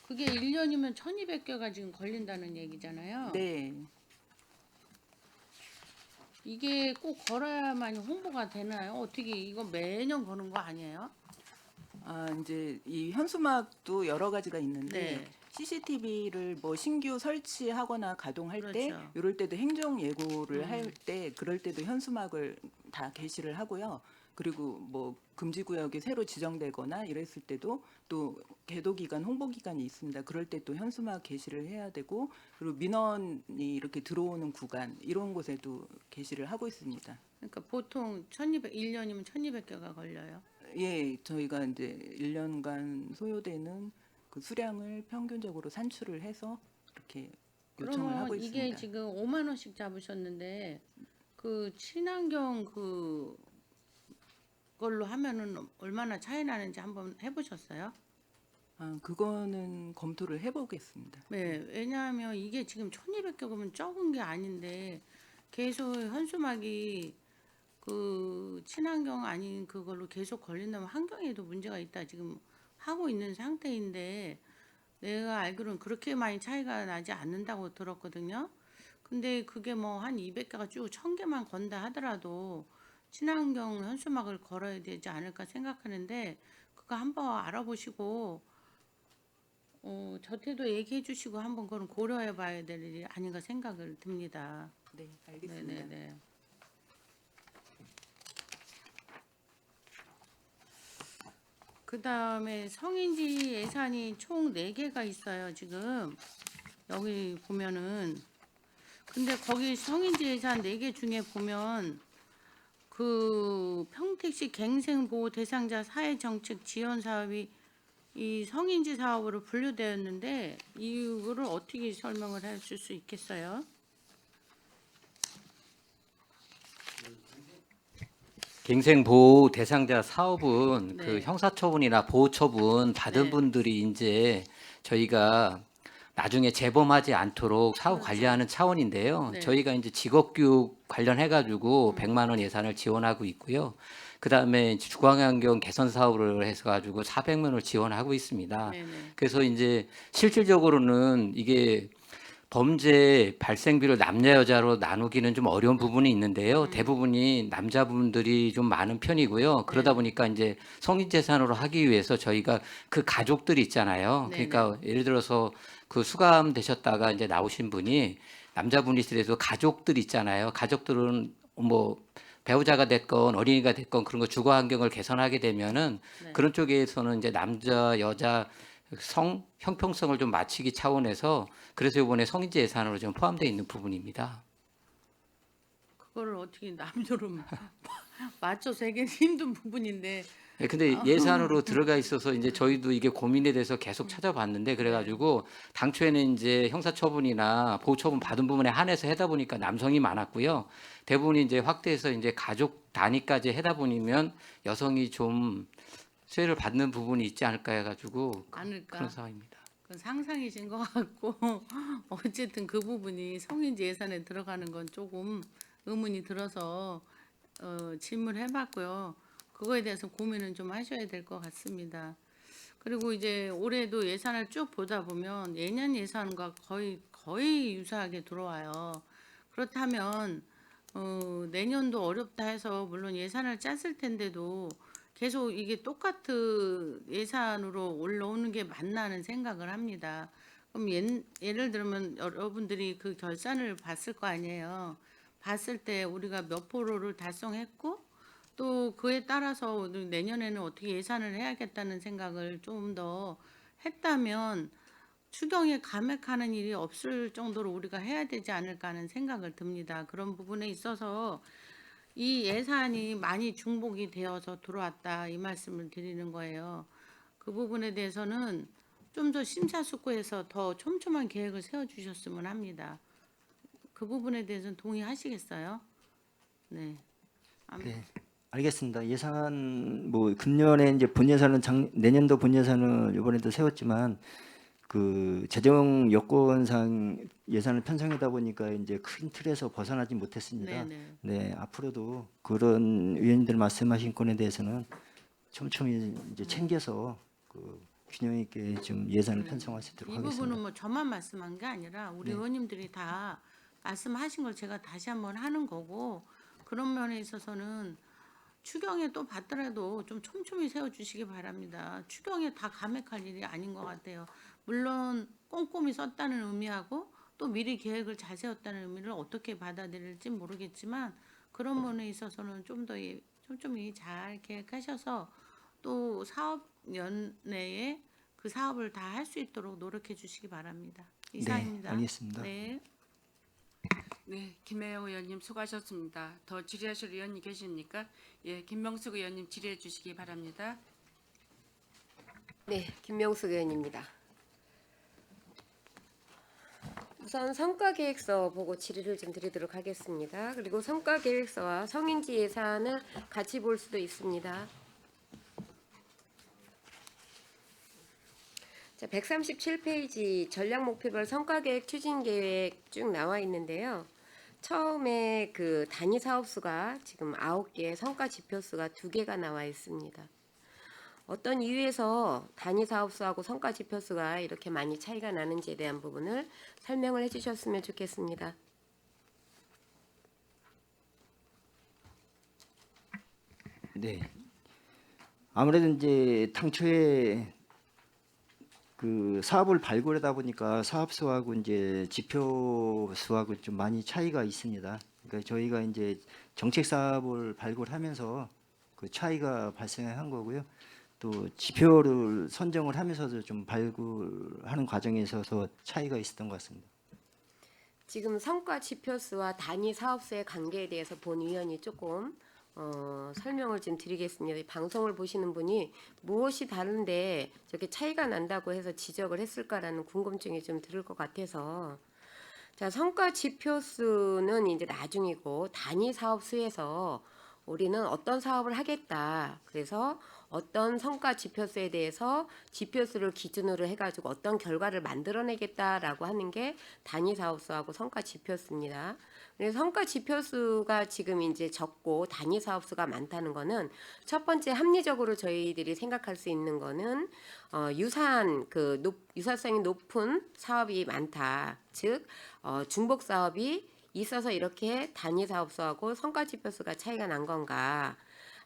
그게 1년이면 1,200개가 지금 걸린다는 얘기잖아요. 네. 이게 꼭 걸어야만 홍보가 되나요? 어떻게 이거 매년 거는 거 아니에요? 이제 이 현수막도 여러 가지가 있는데 네. CCTV를 뭐 신규 설치하거나 가동할 때 그렇죠. 이럴 때도 행정 예고를 할 때 그럴 때도 현수막을 다 게시를 하고요. 그리고 뭐 금지 구역이 새로 지정되거나 이랬을 때도 또 계도 기간, 홍보 기간이 있습니다. 그럴 때 또 현수막 게시를 해야 되고 그리고 민원이 이렇게 들어오는 구간 이런 곳에도 게시를 하고 있습니다. 그러니까 보통 1년이면 1,200개가 걸려요. 예, 저희가 이제 1년간 소요되는 그 수량을 평균적으로 산출을 해서 이렇게 요청을 하고 그러면 있습니다. 이게 지금 5만 원씩 잡으셨는데 그 친환경 그 걸로 하면은 얼마나 차이 나는지 한번 해보셨어요? 그거는 검토를 해보겠습니다. 네, 왜냐하면 이게 지금 1,200개면 적은 게 아닌데 계속 현수막이 그 친환경 아닌 그걸로 계속 걸린다면 환경에도 문제가 있다 지금 하고 있는 상태인데 내가 알기로는 그렇게 많이 차이가 나지 않는다고 들었거든요. 근데 그게 뭐 한 200개가 쭉 1,000개만 건다 하더라도 친환경 현수막을 걸어야 되지 않을까 생각하는데 그거 한번 알아보시고 저태도 얘기해 주시고 한번 그건 고려해 봐야 될 일이 아닌가 생각을 듭니다. 네, 알겠습니다. 네네네. 그 다음에 성인지 예산이 총 4개가 있어요, 지금. 여기 보면은. 근데 거기 성인지 예산 4개 중에 보면 그 평택시 갱생보호 대상자 사회정책 지원 사업이 이 성인지 사업으로 분류되었는데 이거를 어떻게 설명을 해줄 수 있겠어요? 갱생보호 대상자 사업은 네. 그 형사처분이나 보호처분 받은 네. 분들이 이제 저희가 나중에 재범하지 않도록 사업 그렇죠. 관리하는 차원인데요. 네. 저희가 이제 직업교육 관련해가지고 100만 원 예산을 지원하고 있고요. 그 다음에 주거환경 개선 사업을 해서가지고 400만 원을 지원하고 있습니다. 네네. 그래서 이제 실질적으로는 이게 범죄 발생비를 남녀 여자로 나누기는 좀 어려운 부분이 있는데요. 대부분이 남자분들이 좀 많은 편이고요. 그러다 네. 보니까 이제 성인재산으로 하기 위해서 저희가 그 가족들이 있잖아요. 네, 그러니까 예를 들어서 그 수감 되셨다가 이제 나오신 분이 남자분이시라도 가족들 있잖아요. 가족들은 뭐 배우자가 됐건 어린이가 됐건 그런 거 주거 환경을 개선하게 되면은 네. 그런 쪽에서는 이제 남자 여자 성 형평성을 좀 맞추기 차원에서 그래서 이번에 성인지 예산으로 좀 포함되어 있는 부분입니다. 그거를 어떻게 남녀로 맞춰서 하기 힘든 부분인데. 네, 근데 예산으로 들어가 있어서 이제 저희도 이게 고민에 대해서 계속 찾아봤는데 그래가지고 당초에는 이제 형사처분이나 보호처분 받은 부분에 한해서 하다 보니까 남성이 많았고요. 대부분이 이제 확대해서 이제 가족 단위까지 하다 보면 여성이 좀 수혜를 받는 부분이 있지 않을까 해가지고 않을까? 그런 상황입니다. 그건 상상이신 것 같고 어쨌든 그 부분이 성인지 예산에 들어가는 건 조금 의문이 들어서 질문해봤고요. 그거에 대해서 고민은 좀 하셔야 될 것 같습니다. 그리고 이제 올해도 예산을 쭉 보다 보면 예년 예산과 거의 유사하게 들어와요. 그렇다면 내년도 어렵다 해서 물론 예산을 짰을 텐데도 계속 이게 똑같은 예산으로 올라오는 게 맞나 하는 생각을 합니다. 그럼 예를 들면 여러분들이 그 결산을 봤을 거 아니에요. 봤을 때 우리가 몇 프로를 달성했고 또 그에 따라서 내년에는 어떻게 예산을 해야겠다는 생각을 좀 더 했다면 추경에 감액하는 일이 없을 정도로 우리가 해야 되지 않을까 하는 생각을 듭니다. 그런 부분에 있어서 이 예산이 많이 중복이 되어서 들어왔다 이 말씀을 드리는 거예요. 그 부분에 대해서는 좀 더 심사숙고해서 더 촘촘한 계획을 세워주셨으면 합니다. 그 부분에 대해서는 동의하시겠어요? 네. 네, 알겠습니다. 예산 뭐 금년에 이제 본 예산은 내년도 본 예산을 이번에도 세웠지만 그 재정 여건상 예산을 편성하다 보니까 이제 큰 틀에서 벗어나지 못했습니다. 네네. 네, 앞으로도 그런 위원님들 말씀하신 건에 대해서는 촘촘히 이제 챙겨서 그 균형 있게 좀 예산을 편성할 수 있도록 이 하겠습니다. 부분은 뭐 저만 말씀한 게 아니라 우리 네. 의원님들이 다 말씀하신 걸 제가 다시 한번 하는 거고 그런 면에 있어서는 추경에 또 받더라도 좀 촘촘히 세워주시기 바랍니다. 추경에 다 감액할 일이 아닌 것 같아요. 물론 꼼꼼히 썼다는 의미하고 또 미리 계획을 잘 세웠다는 의미를 어떻게 받아들일지 모르겠지만 그런 면에 있어서는 좀 더 촘촘히 잘 계획하셔서 또 사업 연내에 그 사업을 다 할 수 있도록 노력해 주시기 바랍니다. 이상입니다. 네, 알겠습니다. 네. 네, 김혜영 의원님 수고하셨습니다. 더 질의하실 의원님 계십니까? 예, 김명숙 의원님 질의해 주시기 바랍니다. 네, 김명숙 의원입니다. 우선 성과계획서 보고 질의를 좀 드리도록 하겠습니다. 그리고 성과계획서와 성인지 예산을 같이 볼 수도 있습니다. 자, 137페이지 전략목표별 성과계획 추진계획 쭉 나와 있는데요. 처음에 그 단위 사업수가 지금 9개, 성과 지표수가 2개가 나와 있습니다. 어떤 이유에서 단위 사업수하고 성과 지표수가 이렇게 많이 차이가 나는지에 대한 부분을 설명을 해주셨으면 좋겠습니다. 네. 아무래도 이제 당초에 그 사업을 발굴하다 보니까 사업수하고 이제 지표수하고 좀 많이 차이가 있습니다. 그러니까 저희가 이제 정책 사업을 발굴하면서 그 차이가 발생한 거고요. 또 지표를 선정을 하면서도 좀 발굴하는 과정에 있어서 차이가 있었던 것 같습니다. 지금 성과 지표수와 단위 사업수의 관계에 대해서 본 위원이 조금 설명을 좀 드리겠습니다. 이 방송을 보시는 분이 무엇이 다른데 저렇게 차이가 난다고 해서 지적을 했을까라는 궁금증이 좀 들을 것 같아서, 자, 성과 지표수는 이제 나중이고 단위 사업수에서 우리는 어떤 사업을 하겠다. 그래서 어떤 성과 지표수에 대해서 지표수를 기준으로 해가지고 어떤 결과를 만들어내겠다라고 하는 게 단위 사업수하고 성과 지표수입니다. 그래서 성과 지표수가 지금 이제 적고 단위 사업수가 많다는 거는 첫 번째 합리적으로 저희들이 생각할 수 있는 거는 유사성이 높은 사업이 많다. 즉 중복 사업이 있어서 이렇게 단위 사업수하고 성과 지표수가 차이가 난 건가?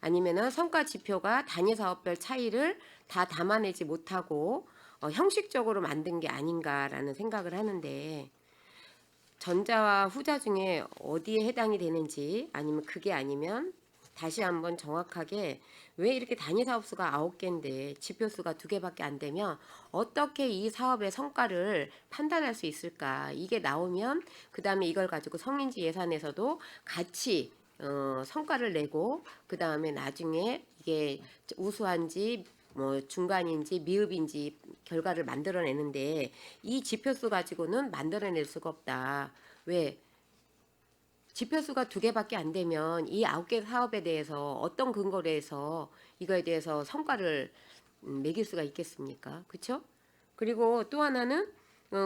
아니면은 성과 지표가 단위 사업별 차이를 다 담아내지 못하고 형식적으로 만든 게 아닌가라는 생각을 하는데, 전자와 후자 중에 어디에 해당이 되는지, 아니면 그게 아니면 다시 한번 정확하게 왜 이렇게 단위 사업수가 9개인데 지표수가 2개밖에 안 되면 어떻게 이 사업의 성과를 판단할 수 있을까? 이게 나오면 그 다음에 이걸 가지고 성인지 예산에서도 같이 성과를 내고, 그 다음에 나중에 이게 우수한지 뭐 중간인지 미흡인지 결과를 만들어내는데, 이 지표수 가지고는 만들어낼 수가 없다. 왜? 지표수가 2개밖에 안 되면 이 9개 사업에 대해서 어떤 근거로 해서 이거에 대해서 성과를 매길 수가 있겠습니까? 그렇죠? 그리고 또 하나는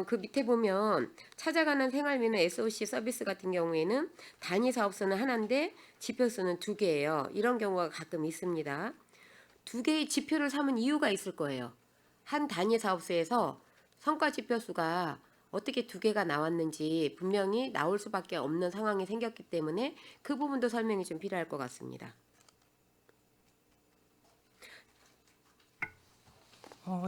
그 밑에 보면 찾아가는 생활민원 SOC 서비스 같은 경우에는 단위 사업수는 하나인데 지표수는 2개예요. 이런 경우가 가끔 있습니다. 2개의 지표를 삼은 이유가 있을 거예요. 한 단위 사업수에서 성과 지표수가 어떻게 2개가 나왔는지 분명히 나올 수밖에 없는 상황이 생겼기 때문에 그 부분도 설명이 좀 필요할 것 같습니다.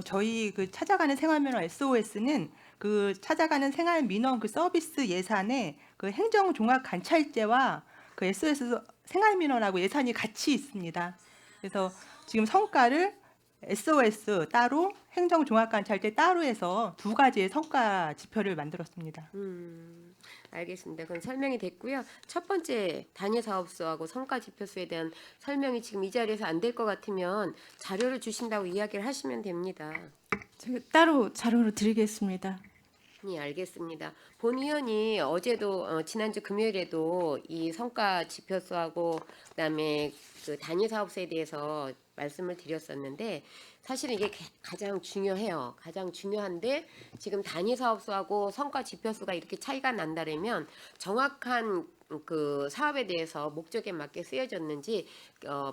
저희 그 찾아가는 생활민원 SOS는 그 찾아가는 생활민원 그 서비스 예산에 그 행정종합관찰제와 그 SOS 생활민원하고 예산이 같이 있습니다. 그래서 지금 성과를 SOS 따로, 행정종합관찰제 따로 해서 2가지의 성과 지표를 만들었습니다. 알겠습니다. 그럼 설명이 됐고요. 첫 번째 단위 사업수하고 성과 지표수에 대한 설명이 지금 이 자리에서 안 될 것 같으면 자료를 주신다고 이야기를 하시면 됩니다. 제가 따로 자료로 드리겠습니다. 네, 알겠습니다. 본 의원이 어제도 지난주 금요일에도 이 성과 지표수하고 그다음에 그 단위 사업수에 대해서 말씀을 드렸었는데, 사실은 이게 가장 중요해요. 가장 중요한데 지금 단위 사업수하고 성과 지표수가 이렇게 차이가 난다면 정확한 그 사업에 대해서 목적에 맞게 쓰여졌는지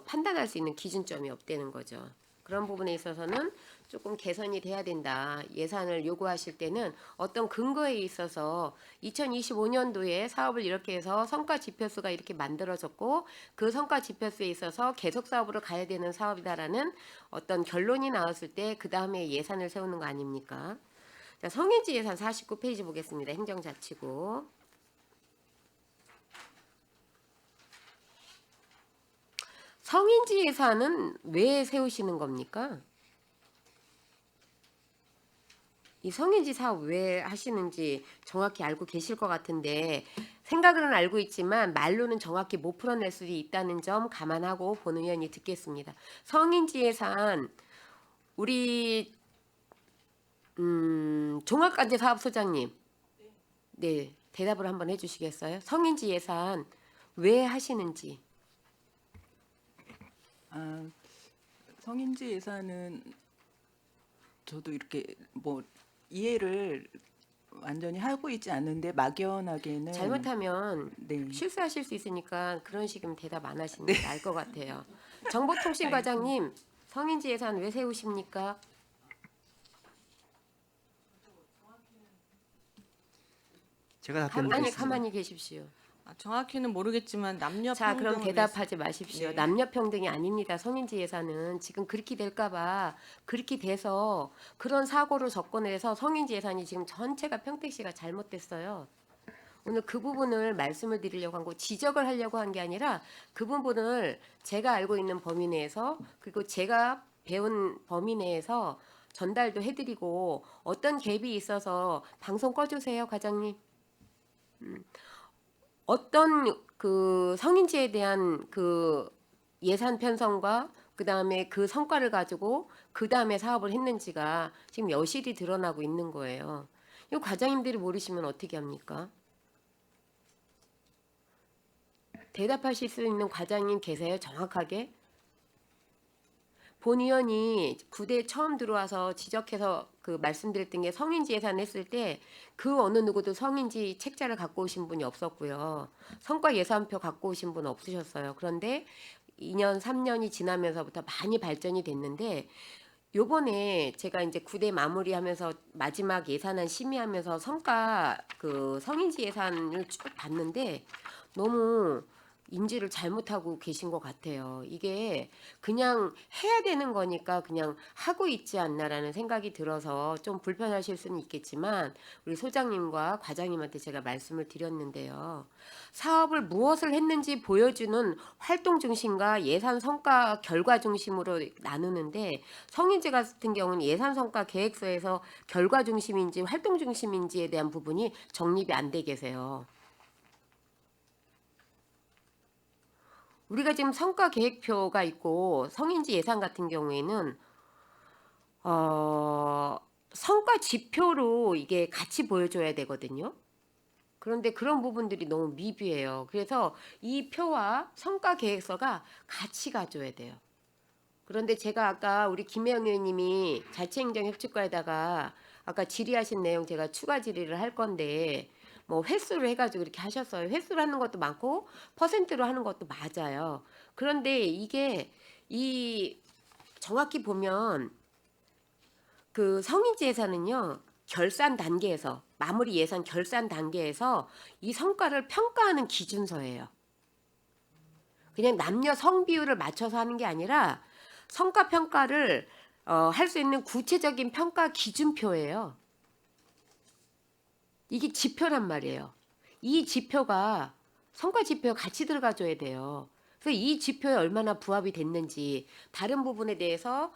판단할 수 있는 기준점이 없다는 거죠. 그런 부분에 있어서는 조금 개선이 돼야 된다. 예산을 요구하실 때는 어떤 근거에 있어서 2025년도에 사업을 이렇게 해서 성과 지표수가 이렇게 만들어졌고 그 성과 지표수에 있어서 계속 사업으로 가야 되는 사업이다라는 어떤 결론이 나왔을 때 그 다음에 예산을 세우는 거 아닙니까? 자, 성인지 예산 49페이지 보겠습니다. 행정자치구. 성인지 예산은 왜 세우시는 겁니까? 이 성인지 사업 왜 하시는지 정확히 알고 계실 것 같은데, 생각으로는 알고 있지만 말로는 정확히 못 풀어낼 수도 있다는 점 감안하고 본 의원이 듣겠습니다. 성인지 예산 우리 종합관제 사업소장님, 네, 대답을 한번 해주시겠어요? 성인지 예산 왜 하시는지. 성인지 예산은 저도 이렇게 뭐 이해를 완전히 하고 있지 않는데 막연하게는 잘못하면 네. 실수하실 수 있으니까 그런 식이면 대답 안 하시는 게 나을 것 같아요. 정보통신과장님, 성인지 예산 왜 세우십니까? 제가 답변을 아니, 드리겠습니다. 가만히 계십시오. 정확히는 모르겠지만 남녀 자, 그럼 평등을 대답하지 마십시오. 네. 남녀 평등이 아닙니다. 성인지 예산은 지금 그렇게 될까봐 그렇게 돼서 그런 사고를 접근해서 성인지 예산이 지금 전체가 평택시가 잘못됐어요. 오늘 그 부분을 말씀을 드리려고 한 거, 지적을 하려고 한 게 아니라 그 부분을 제가 알고 있는 범위 내에서 그리고 제가 배운 범위 내에서 전달도 해드리고 어떤 갭이 있어서 방송 꺼주세요, 과장님. 어떤 그 성인지에 대한 그 예산 편성과 그 다음에 그 성과를 가지고 그 다음에 사업을 했는지가 지금 여실히 드러나고 있는 거예요. 이 과장님들이 모르시면 어떻게 합니까? 대답하실 수 있는 과장님 계세요? 정확하게? 본 의원이 구대에 처음 들어와서 지적해서 그 말씀드렸던 게 성인지 예산 했을 때 그 어느 누구도 성인지 책자를 갖고 오신 분이 없었고요. 성과 예산표 갖고 오신 분 없으셨어요. 그런데 2년, 3년이 지나면서부터 많이 발전이 됐는데 요번에 제가 이제 구대 마무리하면서 마지막 예산안 심의하면서 성과 그 성인지 예산을 쭉 봤는데 너무 인지를 잘못하고 계신 것 같아요. 이게 그냥 해야 되는 거니까 그냥 하고 있지 않나라는 생각이 들어서 좀 불편하실 수는 있겠지만 우리 소장님과 과장님한테 제가 말씀을 드렸는데요. 사업을 무엇을 했는지 보여주는 활동 중심과 예산 성과 결과 중심으로 나누는데 성인지 같은 경우는 예산 성과 계획서에서 결과 중심인지 활동 중심인지에 대한 부분이 정립이 안 돼 계세요. 우리가 지금 성과 계획표가 있고 성인지 예산 같은 경우에는 성과 지표로 이게 같이 보여줘야 되거든요. 그런데 그런 부분들이 너무 미비해요. 그래서 이 표와 성과 계획서가 같이 가줘야 돼요. 그런데 제가 아까 우리 김혜영 의원님이 자치행정협축과에다가 아까 질의하신 내용 제가 추가 질의를 할 건데 뭐 횟수를 해가지고 이렇게 하셨어요. 횟수로 하는 것도 많고 퍼센트로 하는 것도 맞아요. 그런데 이게 이 정확히 보면 그 성인지 예산은요 결산 단계에서 마무리 예산 결산 단계에서 이 성과를 평가하는 기준서예요. 그냥 남녀 성 비율을 맞춰서 하는 게 아니라 성과 평가를 할 수 있는 구체적인 평가 기준표예요. 이게 지표란 말이에요. 이 지표가 성과 지표에 같이 들어가줘야 돼요. 그래서 이 지표에 얼마나 부합이 됐는지 다른 부분에 대해서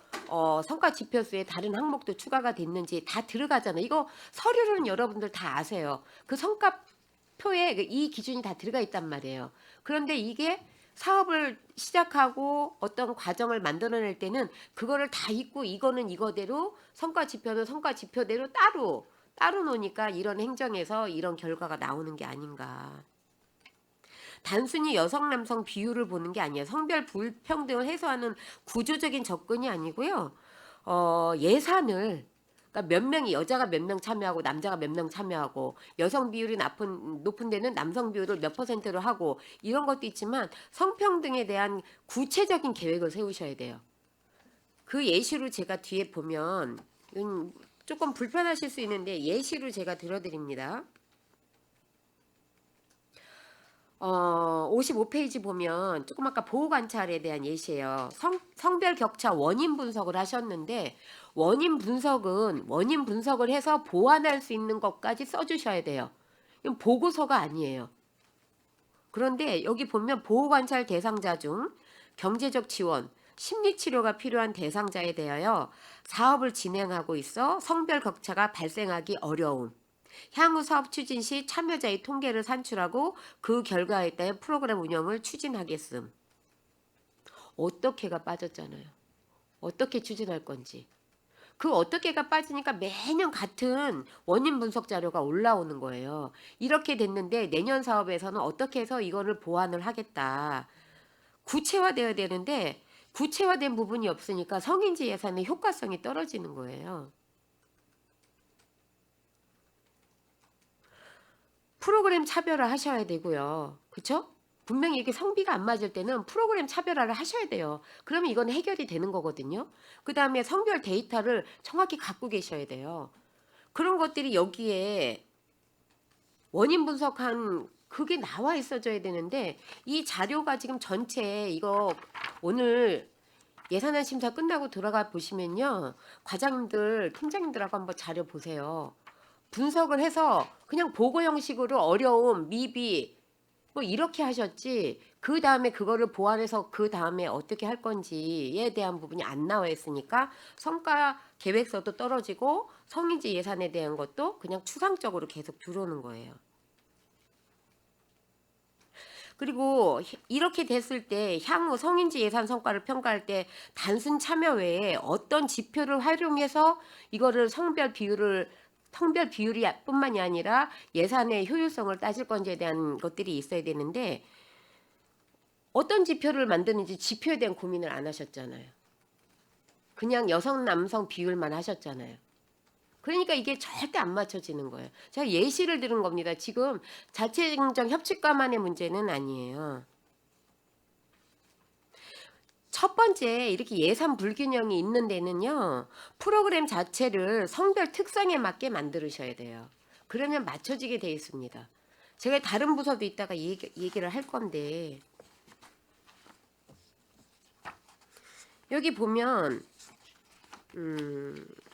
성과 지표수에 다른 항목도 추가가 됐는지 다 들어가잖아요. 이거 서류로는 여러분들 다 아세요. 그 성과표에 이 기준이 다 들어가 있단 말이에요. 그런데 이게 사업을 시작하고 어떤 과정을 만들어낼 때는 그거를 다 잊고 이거는 이거대로 성과 지표는 성과 지표대로 따로 놓으니까 이런 행정에서 이런 결과가 나오는 게 아닌가. 단순히 여성 남성 비율을 보는 게 아니에요. 성별 불평등을 해소하는 구조적인 접근이 아니고요. 예산을 그러니까 몇 명이 여자가 몇 명 참여하고 남자가 몇 명 참여하고 여성 비율이 높은 데는 남성 비율을 몇 %로 하고 이런 것도 있지만 성평등에 대한 구체적인 계획을 세우셔야 돼요. 그 예시로 제가 뒤에 보면 조금 불편하실 수 있는데 예시로 제가 들어드립니다. 55페이지 보면 조금 아까 보호 관찰에 대한 예시예요. 성별 격차 원인 분석을 하셨는데 원인 분석을 해서 보완할 수 있는 것까지 써주셔야 돼요. 이건 보고서가 아니에요. 그런데 여기 보면 보호 관찰 대상자 중 경제적 지원, 심리치료가 필요한 대상자에 대하여 사업을 진행하고 있어 성별 격차가 발생하기 어려움. 향후 사업 추진 시 참여자의 통계를 산출하고 그 결과에 따른 프로그램 운영을 추진하겠음. 어떻게가 빠졌잖아요. 어떻게 추진할 건지. 그 어떻게가 빠지니까 매년 같은 원인 분석 자료가 올라오는 거예요. 이렇게 됐는데 내년 사업에서는 어떻게 해서 이거를 보완을 하겠다. 구체화되어야 되는데 구체화된 부분이 없으니까 성인지 예산의 효과성이 떨어지는 거예요. 프로그램 차별화 하셔야 되고요. 그렇죠? 분명히 이게 성비가 안 맞을 때는 프로그램 차별화를 하셔야 돼요. 그러면 이건 해결이 되는 거거든요. 그 다음에 성별 데이터를 정확히 갖고 계셔야 돼요. 그런 것들이 여기에 원인 분석한 그게 나와 있어줘야 되는데 이 자료가 지금 전체 이거 오늘 예산안 심사 끝나고 들어가 보시면요. 과장님들, 팀장님들하고 한번 자료 보세요. 분석을 해서 그냥 보고 형식으로 어려움, 미비 뭐 이렇게 하셨지 그 다음에 그거를 보완해서 그 다음에 어떻게 할 건지에 대한 부분이 안 나와 있으니까 성과 계획서도 떨어지고 성인지 예산에 대한 것도 그냥 추상적으로 계속 들어오는 거예요. 그리고 이렇게 됐을 때 향후 성인지 예산 성과를 평가할 때 단순 참여 외에 어떤 지표를 활용해서 이거를 성별 비율이 뿐만이 아니라 예산의 효율성을 따질 건지에 대한 것들이 있어야 되는데 어떤 지표를 만드는지 지표에 대한 고민을 안 하셨잖아요. 그냥 여성 남성 비율만 하셨잖아요. 그러니까 이게 절대 안 맞춰지는 거예요. 제가 예시를 들은 겁니다. 지금 자체행정 협치과만의 문제는 아니에요. 첫 번째 이렇게 예산 불균형이 있는 데는요. 프로그램 자체를 성별 특성에 맞게 만들으셔야 돼요. 그러면 맞춰지게 돼 있습니다. 제가 다른 부서도 이따가 얘기를 할 건데 여기 보면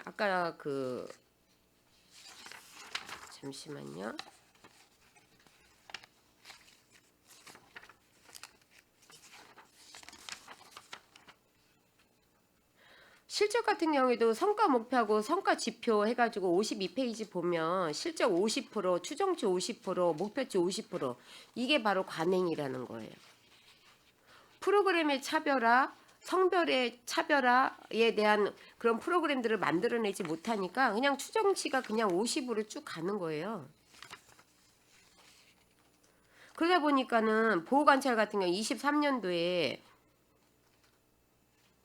아까 잠시만요. 실적 같은 경우에도 성과 목표하고 성과 지표 해가지고 52페이지 보면 실적 50%, 추정치 50%, 목표치 50% 이게 바로 관행이라는 거예요. 프로그램의 차별화, 성별의 차별화에 대한 그런 프로그램들을 만들어내지 못하니까 그냥 추정치가 그냥 50으로 쭉 가는 거예요. 그러다 보니까는 보호관찰 같은 경우 23년도에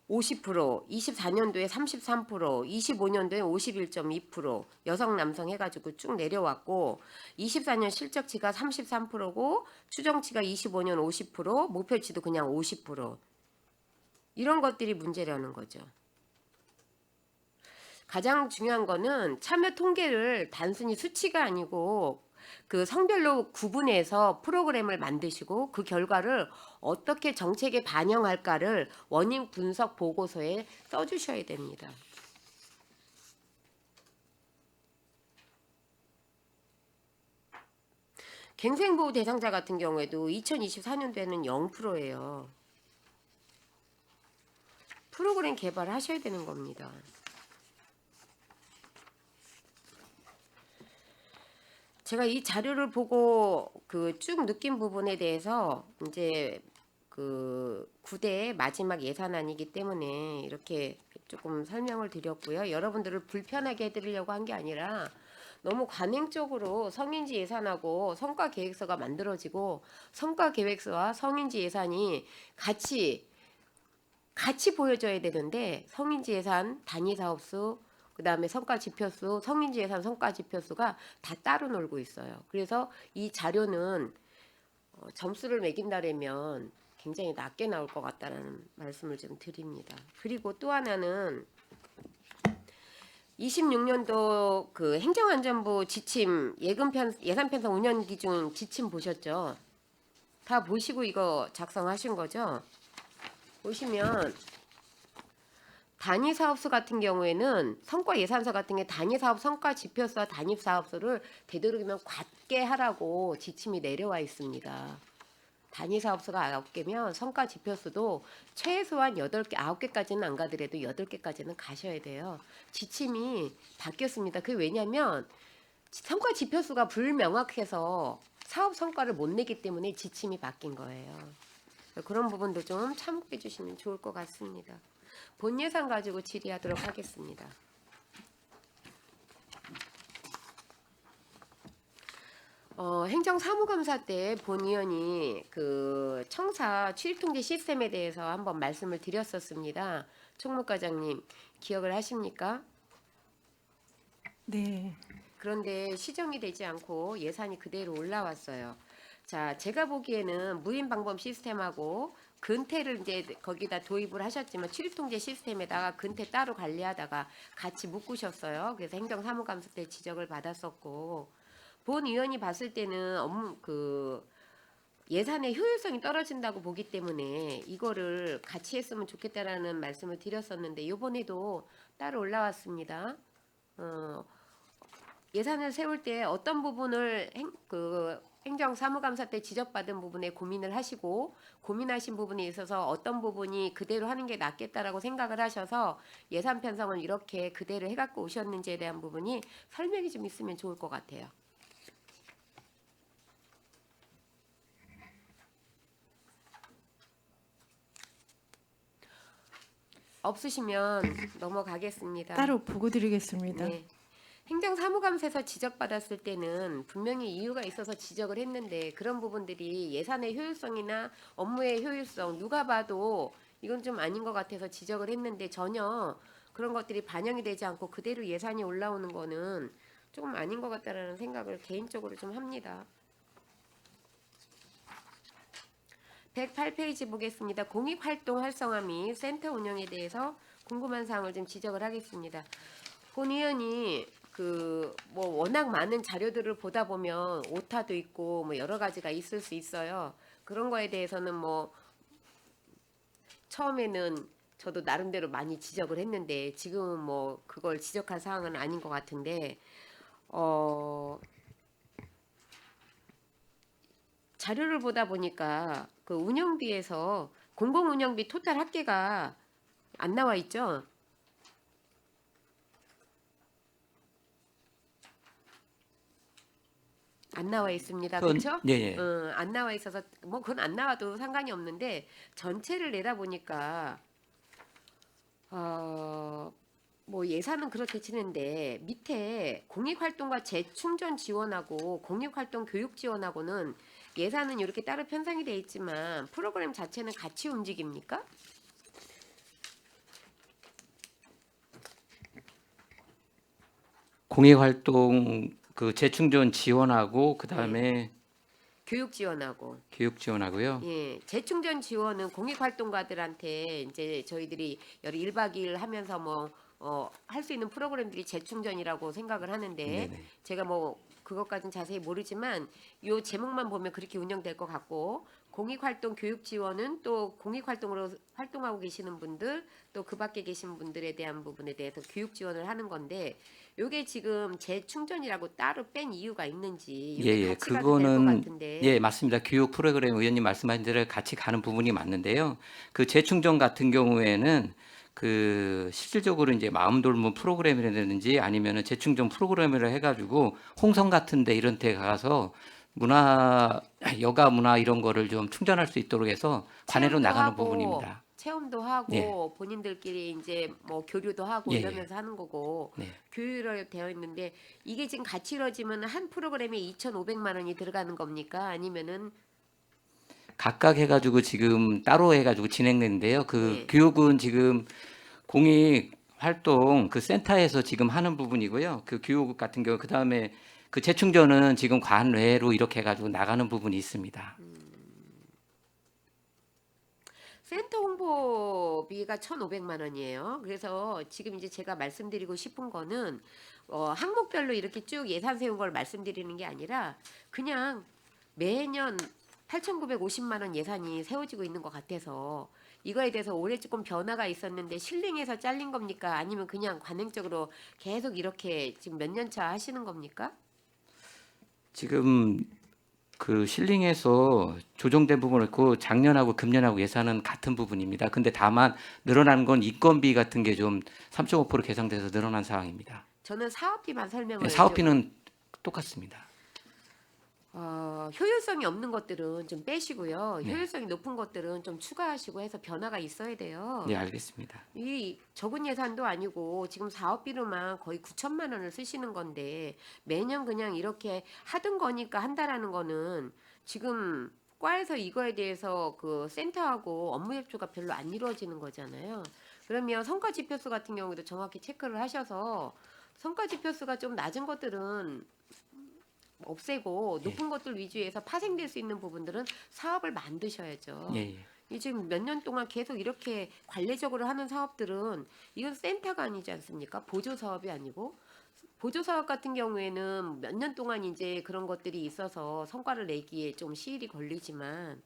50%, 24년도에 33%, 25년도에 51.2% 여성 남성 해가지고 쭉 내려왔고 24년 실적치가 33%고 추정치가 25년 50%, 목표치도 그냥 50%. 이런 것들이 문제라는 거죠. 가장 중요한 거는 참여 통계를 단순히 수치가 아니고 그 성별로 구분해서 프로그램을 만드시고 그 결과를 어떻게 정책에 반영할까를 원인 분석 보고서에 써주셔야 됩니다. 갱생보호 대상자 같은 경우에도 2024년도에는 0%예요. 프로그램 개발하셔야 되는 겁니다. 제가 이 자료를 보고 쭉 느낀 부분에 대해서 이제 9대 마지막 예산안이기 때문에 이렇게 조금 설명을 드렸고요. 여러분들을 불편하게 해드리려고 한 게 아니라 너무 관행적으로 성인지 예산하고 성과 계획서가 만들어지고 성과 계획서와 성인지 예산이 같이 보여줘야 되는데 성인지 예산 단위 사업수 그다음에 성과 지표수 성인지 예산 성과 지표수가 다 따로 놀고 있어요. 그래서 이 자료는 점수를 매긴다라면 굉장히 낮게 나올 것 같다는 말씀을 좀 드립니다. 그리고 또 하나는 26년도 행정안전부 지침 예산 편성 운영 기준 지침 보셨죠? 다 보시고 이거 작성하신 거죠? 보시면 단위 사업수 같은 경우에는 성과 예산서 같은 게 단위 사업 성과 지표수와 단위 사업수를 되도록이면 같게 하라고 지침이 내려와 있습니다. 단위 사업수가 9개면 성과 지표수도 최소한 8개, 9개까지는 안 가더라도 8개까지는 가셔야 돼요. 지침이 바뀌었습니다. 그게 왜냐면 성과 지표수가 불명확해서 사업 성과를 못 내기 때문에 지침이 바뀐 거예요. 그런 부분도 좀 참고해 주시면 좋을 것 같습니다. 본 예산 가지고 질의하도록 하겠습니다. 행정사무감사 때 본 의원이 청사 출입통제 시스템에 대해서 한번 말씀을 드렸었습니다. 총무과장님 기억을 하십니까? 네. 그런데 시정이 되지 않고 예산이 그대로 올라왔어요. 자, 제가 보기에는 무인방범 시스템하고 근태를 이제 거기다 도입을 하셨지만 출입통제 시스템에다가 근태 따로 관리하다가 같이 묶으셨어요. 그래서 행정사무감사 때 지적을 받았었고 본 의원이 봤을 때는 업무 그 예산의 효율성이 떨어진다고 보기 때문에 이거를 같이 했으면 좋겠다라는 말씀을 드렸었는데 이번에도 따로 올라왔습니다. 예산을 세울 때 어떤 부분을 행정사무감사 때 지적받은 부분에 고민을 하시고 고민하신 부분에 있어서 어떤 부분이 그대로 하는 게 낫겠다라고 생각을 하셔서 예산 편성을 이렇게 그대로 해갖고 오셨는지에 대한 부분이 설명이 좀 있으면 좋을 것 같아요. 없으시면 넘어가겠습니다. 따로 보고 드리겠습니다. 네. 행정사무감사에서 지적받았을 때는 분명히 이유가 있어서 지적을 했는데 그런 부분들이 예산의 효율성이나 업무의 효율성 누가 봐도 이건 좀 아닌 것 같아서 지적을 했는데 전혀 그런 것들이 반영이 되지 않고 그대로 예산이 올라오는 거는 조금 아닌 것 같다라는 생각을 개인적으로 좀 합니다. 108페이지 보겠습니다. 공익활동 활성화 및 센터 운영에 대해서 궁금한 사항을 좀 지적을 하겠습니다. 본 의원이 뭐 워낙 많은 자료들을 보다 보면 오타도 있고 뭐 여러 가지가 있을 수 있어요. 그런 거에 대해서는 뭐 처음에는 저도 나름대로 많이 지적을 했는데 지금은 뭐 그걸 지적할 사항은 아닌 것 같은데 자료를 보다 보니까 그 운영비에서 공공운영비 토탈 합계가 안 나와 있죠. 안 나와 있습니다. 그렇죠? 네. 안 나와 있어서 뭐 그건 안 나와도 상관이 없는데 전체를 내다 보니까 뭐 예산은 그렇게 치는데 밑에 공익활동과 재충전 지원하고 공익활동 교육 지원하고는 예산은 이렇게 따로 편성이 돼 있지만 프로그램 자체는 같이 움직입니까? 공익활동 그 재충전 지원하고 그다음에 교육 지원하고. 교육 지원하고요. 예, 재충전 지원은 공익활동가들한테 이제 저희들이 1박 2일 하면서 뭐 할 수 있는 프로그램들이 재충전이라고 생각을 하는데 네네. 제가 뭐 그것까지는 자세히 모르지만 요 제목만 보면 그렇게 운영될 것 같고 공익활동 교육 지원은 또 공익활동으로 활동하고 계시는 분들 또 그 밖에 계신 분들에 대한 부분에 대해서 교육 지원을 하는 건데 요게 지금 재충전이라고 따로 뺀 이유가 있는지 요게 같이 가도 될 것 같은데. 예, 맞습니다. 교육 프로그램 의원님 말씀하신 대로 같이 가는 부분이 맞는데요. 그 재충전 같은 경우에는 그 실질적으로 이제 마음 돌봄 프로그램이라든지 아니면은 재충전 프로그램을 해가지고 홍성 같은데 이런 데 가서 여가 문화 이런 거를 좀 충전할 수 있도록 해서 관내로 체험도 나가는 하고, 부분입니다. 체험도 하고 예. 본인들끼리 이제 뭐 교류도 하고 예, 이러면서 하는 거고 네. 교육으로 되어 있는데 이게 지금 같이 이루어지면 한 프로그램에 2,500만 원이 들어가는 겁니까? 아니면은 각각 해가지고 지금 따로 해가지고 진행되는데요. 그 네. 교육은 지금 공익 활동 그 센터에서 지금 하는 부분이고요. 그 교육 같은 경우 그 다음에 그 재충전은 지금 관외로 이렇게 해가지고 나가는 부분이 있습니다. 센터 홍보비가 1,500만 원이에요. 그래서 지금 이제 제가 말씀드리고 싶은 거는 항목별로 이렇게 쭉 예산 세운 걸 말씀드리는 게 아니라 그냥 매년 8,950만 원 예산이 세워지고 있는 것 같아서 이거에 대해서 올해 조금 변화가 있었는데 실링해서 잘린 겁니까? 아니면 그냥 관행적으로 계속 이렇게 지금 몇 년 차 하시는 겁니까? 지금 그 실링에서 조정된 부분을 그 작년하고 금년하고 예산은 같은 부분입니다. 근데 다만 늘어난 건 인건비 같은 게 좀 3.5% 개선돼서 늘어난 상황입니다. 저는 사업비만 설명을 네, 사업비는 똑같습니다. 효율성이 없는 것들은 좀 빼시고요. 네. 효율성이 높은 것들은 좀 추가하시고 해서 변화가 있어야 돼요. 네, 알겠습니다. 이 적은 예산도 아니고 지금 사업비로만 거의 9천만 원을 쓰시는 건데 매년 그냥 이렇게 하던 거니까 한다라는 거는 지금 과에서 이거에 대해서 그 센터하고 업무 협조가 별로 안 이루어지는 거잖아요. 그러면 성과 지표수 같은 경우도 정확히 체크를 하셔서 성과 지표수가 좀 낮은 것들은 없애고 높은 것들 위주에서 파생될 수 있는 부분들은 사업을 만드셔야죠. 예, 예. 이 지금 몇 년 동안 계속 이렇게 관례적으로 하는 사업들은 이건 센터가 아니지 않습니까? 보조 사업이 아니고 보조 사업 같은 경우에는 몇 년 동안 이제 그런 것들이 있어서 성과를 내기에 좀 시일이 걸리지만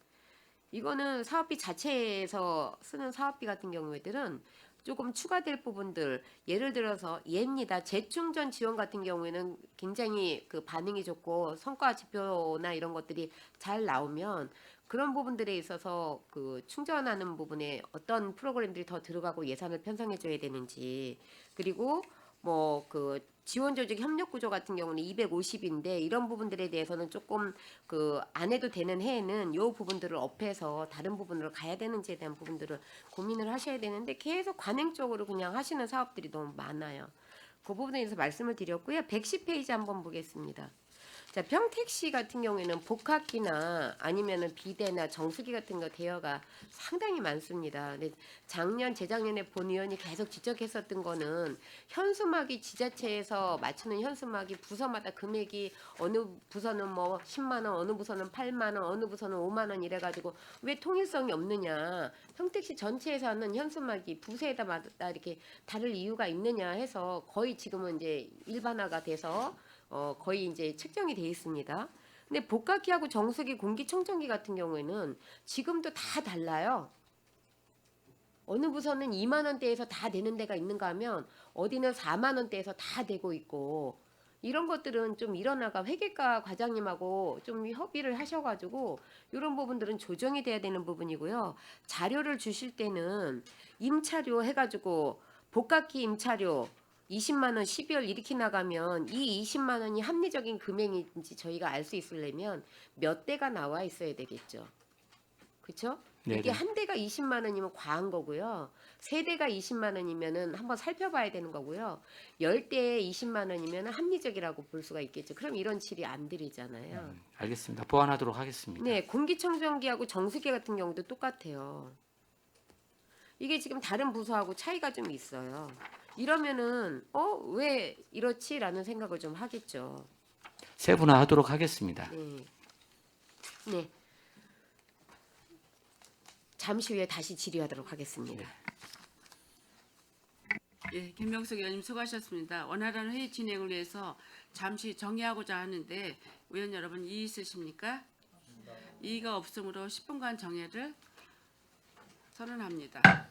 이거는 사업비 자체에서 쓰는 사업비 같은 경우에들은 조금 추가될 부분들 예를 들어서 예입니다. 재충전 지원 같은 경우에는 굉장히 그 반응이 좋고 성과 지표나 이런 것들이 잘 나오면 그런 부분들에 있어서 그 충전하는 부분에 어떤 프로그램들이 더 들어가고 예산을 편성해 줘야 되는지 그리고 뭐 그 지원 조직 협력 구조 같은 경우는 250인데 이런 부분들에 대해서는 조금 그 안 해도 되는 해에는 요 부분들을 업해서 다른 부분으로 가야 되는지에 대한 부분들을 고민을 하셔야 되는데 계속 관행적으로 그냥 하시는 사업들이 너무 많아요. 그 부분에 대해서 말씀을 드렸고요. 110페이지 한번 보겠습니다. 자, 평택시 같은 경우에는 복학기나 아니면은 비대나 정수기 같은 거 대여가 상당히 많습니다. 근데 작년, 재작년에 본 의원이 계속 지적했었던 거는 현수막이 지자체에서 맞추는 현수막이 부서마다 금액이 어느 부서는 뭐 10만 원, 어느 부서는 8만 원, 어느 부서는 5만 원 이래가지고 왜 통일성이 없느냐? 평택시 전체에서 하는 현수막이 부서에다마다 이렇게 다를 이유가 있느냐 해서 거의 지금은 이제 일반화가 돼서 거의 이제 책정이 돼 있습니다. 근데 복각기하고 정수기, 공기청정기 같은 경우에는 지금도 다 달라요. 어느 부서는 2만 원대에서 다 되는 데가 있는가 하면 어디는 4만 원대에서 다 되고 있고 이런 것들은 좀 일어나가 회계과 과장님하고 좀 협의를 하셔가지고 이런 부분들은 조정이 돼야 되는 부분이고요. 자료를 주실 때는 임차료 해가지고 복각기 임차료 20만 원 12월 이렇게 나가면 이 20만 원이 합리적인 금액인지 저희가 알 수 있으려면 몇 대가 나와 있어야 되겠죠. 그렇죠? 이게 네네. 한 대가 20만 원이면 과한 거고요. 세 대가 20만 원이면은 한번 살펴봐야 되는 거고요. 10대에 20만 원이면 합리적이라고 볼 수가 있겠죠. 그럼 이런 질의 안 드리잖아요. 알겠습니다. 보완하도록 하겠습니다. 네, 공기청정기하고 정수기 같은 경우도 똑같아요. 이게 지금 다른 부서하고 차이가 좀 있어요. 이러면은 왜 이렇지라는 생각을 좀 하겠죠. 세분화하도록 하겠습니다. 네. 네. 잠시 후에 다시 질의하도록 하겠습니다. 예, 김명석 의원님 수고하셨습니다. 원활한 회의 진행을 위해서 잠시 정의하고자 하는데 의원 여러분 이의 있으십니까? 이의가 없으므로 10분간 정회를 선언합니다.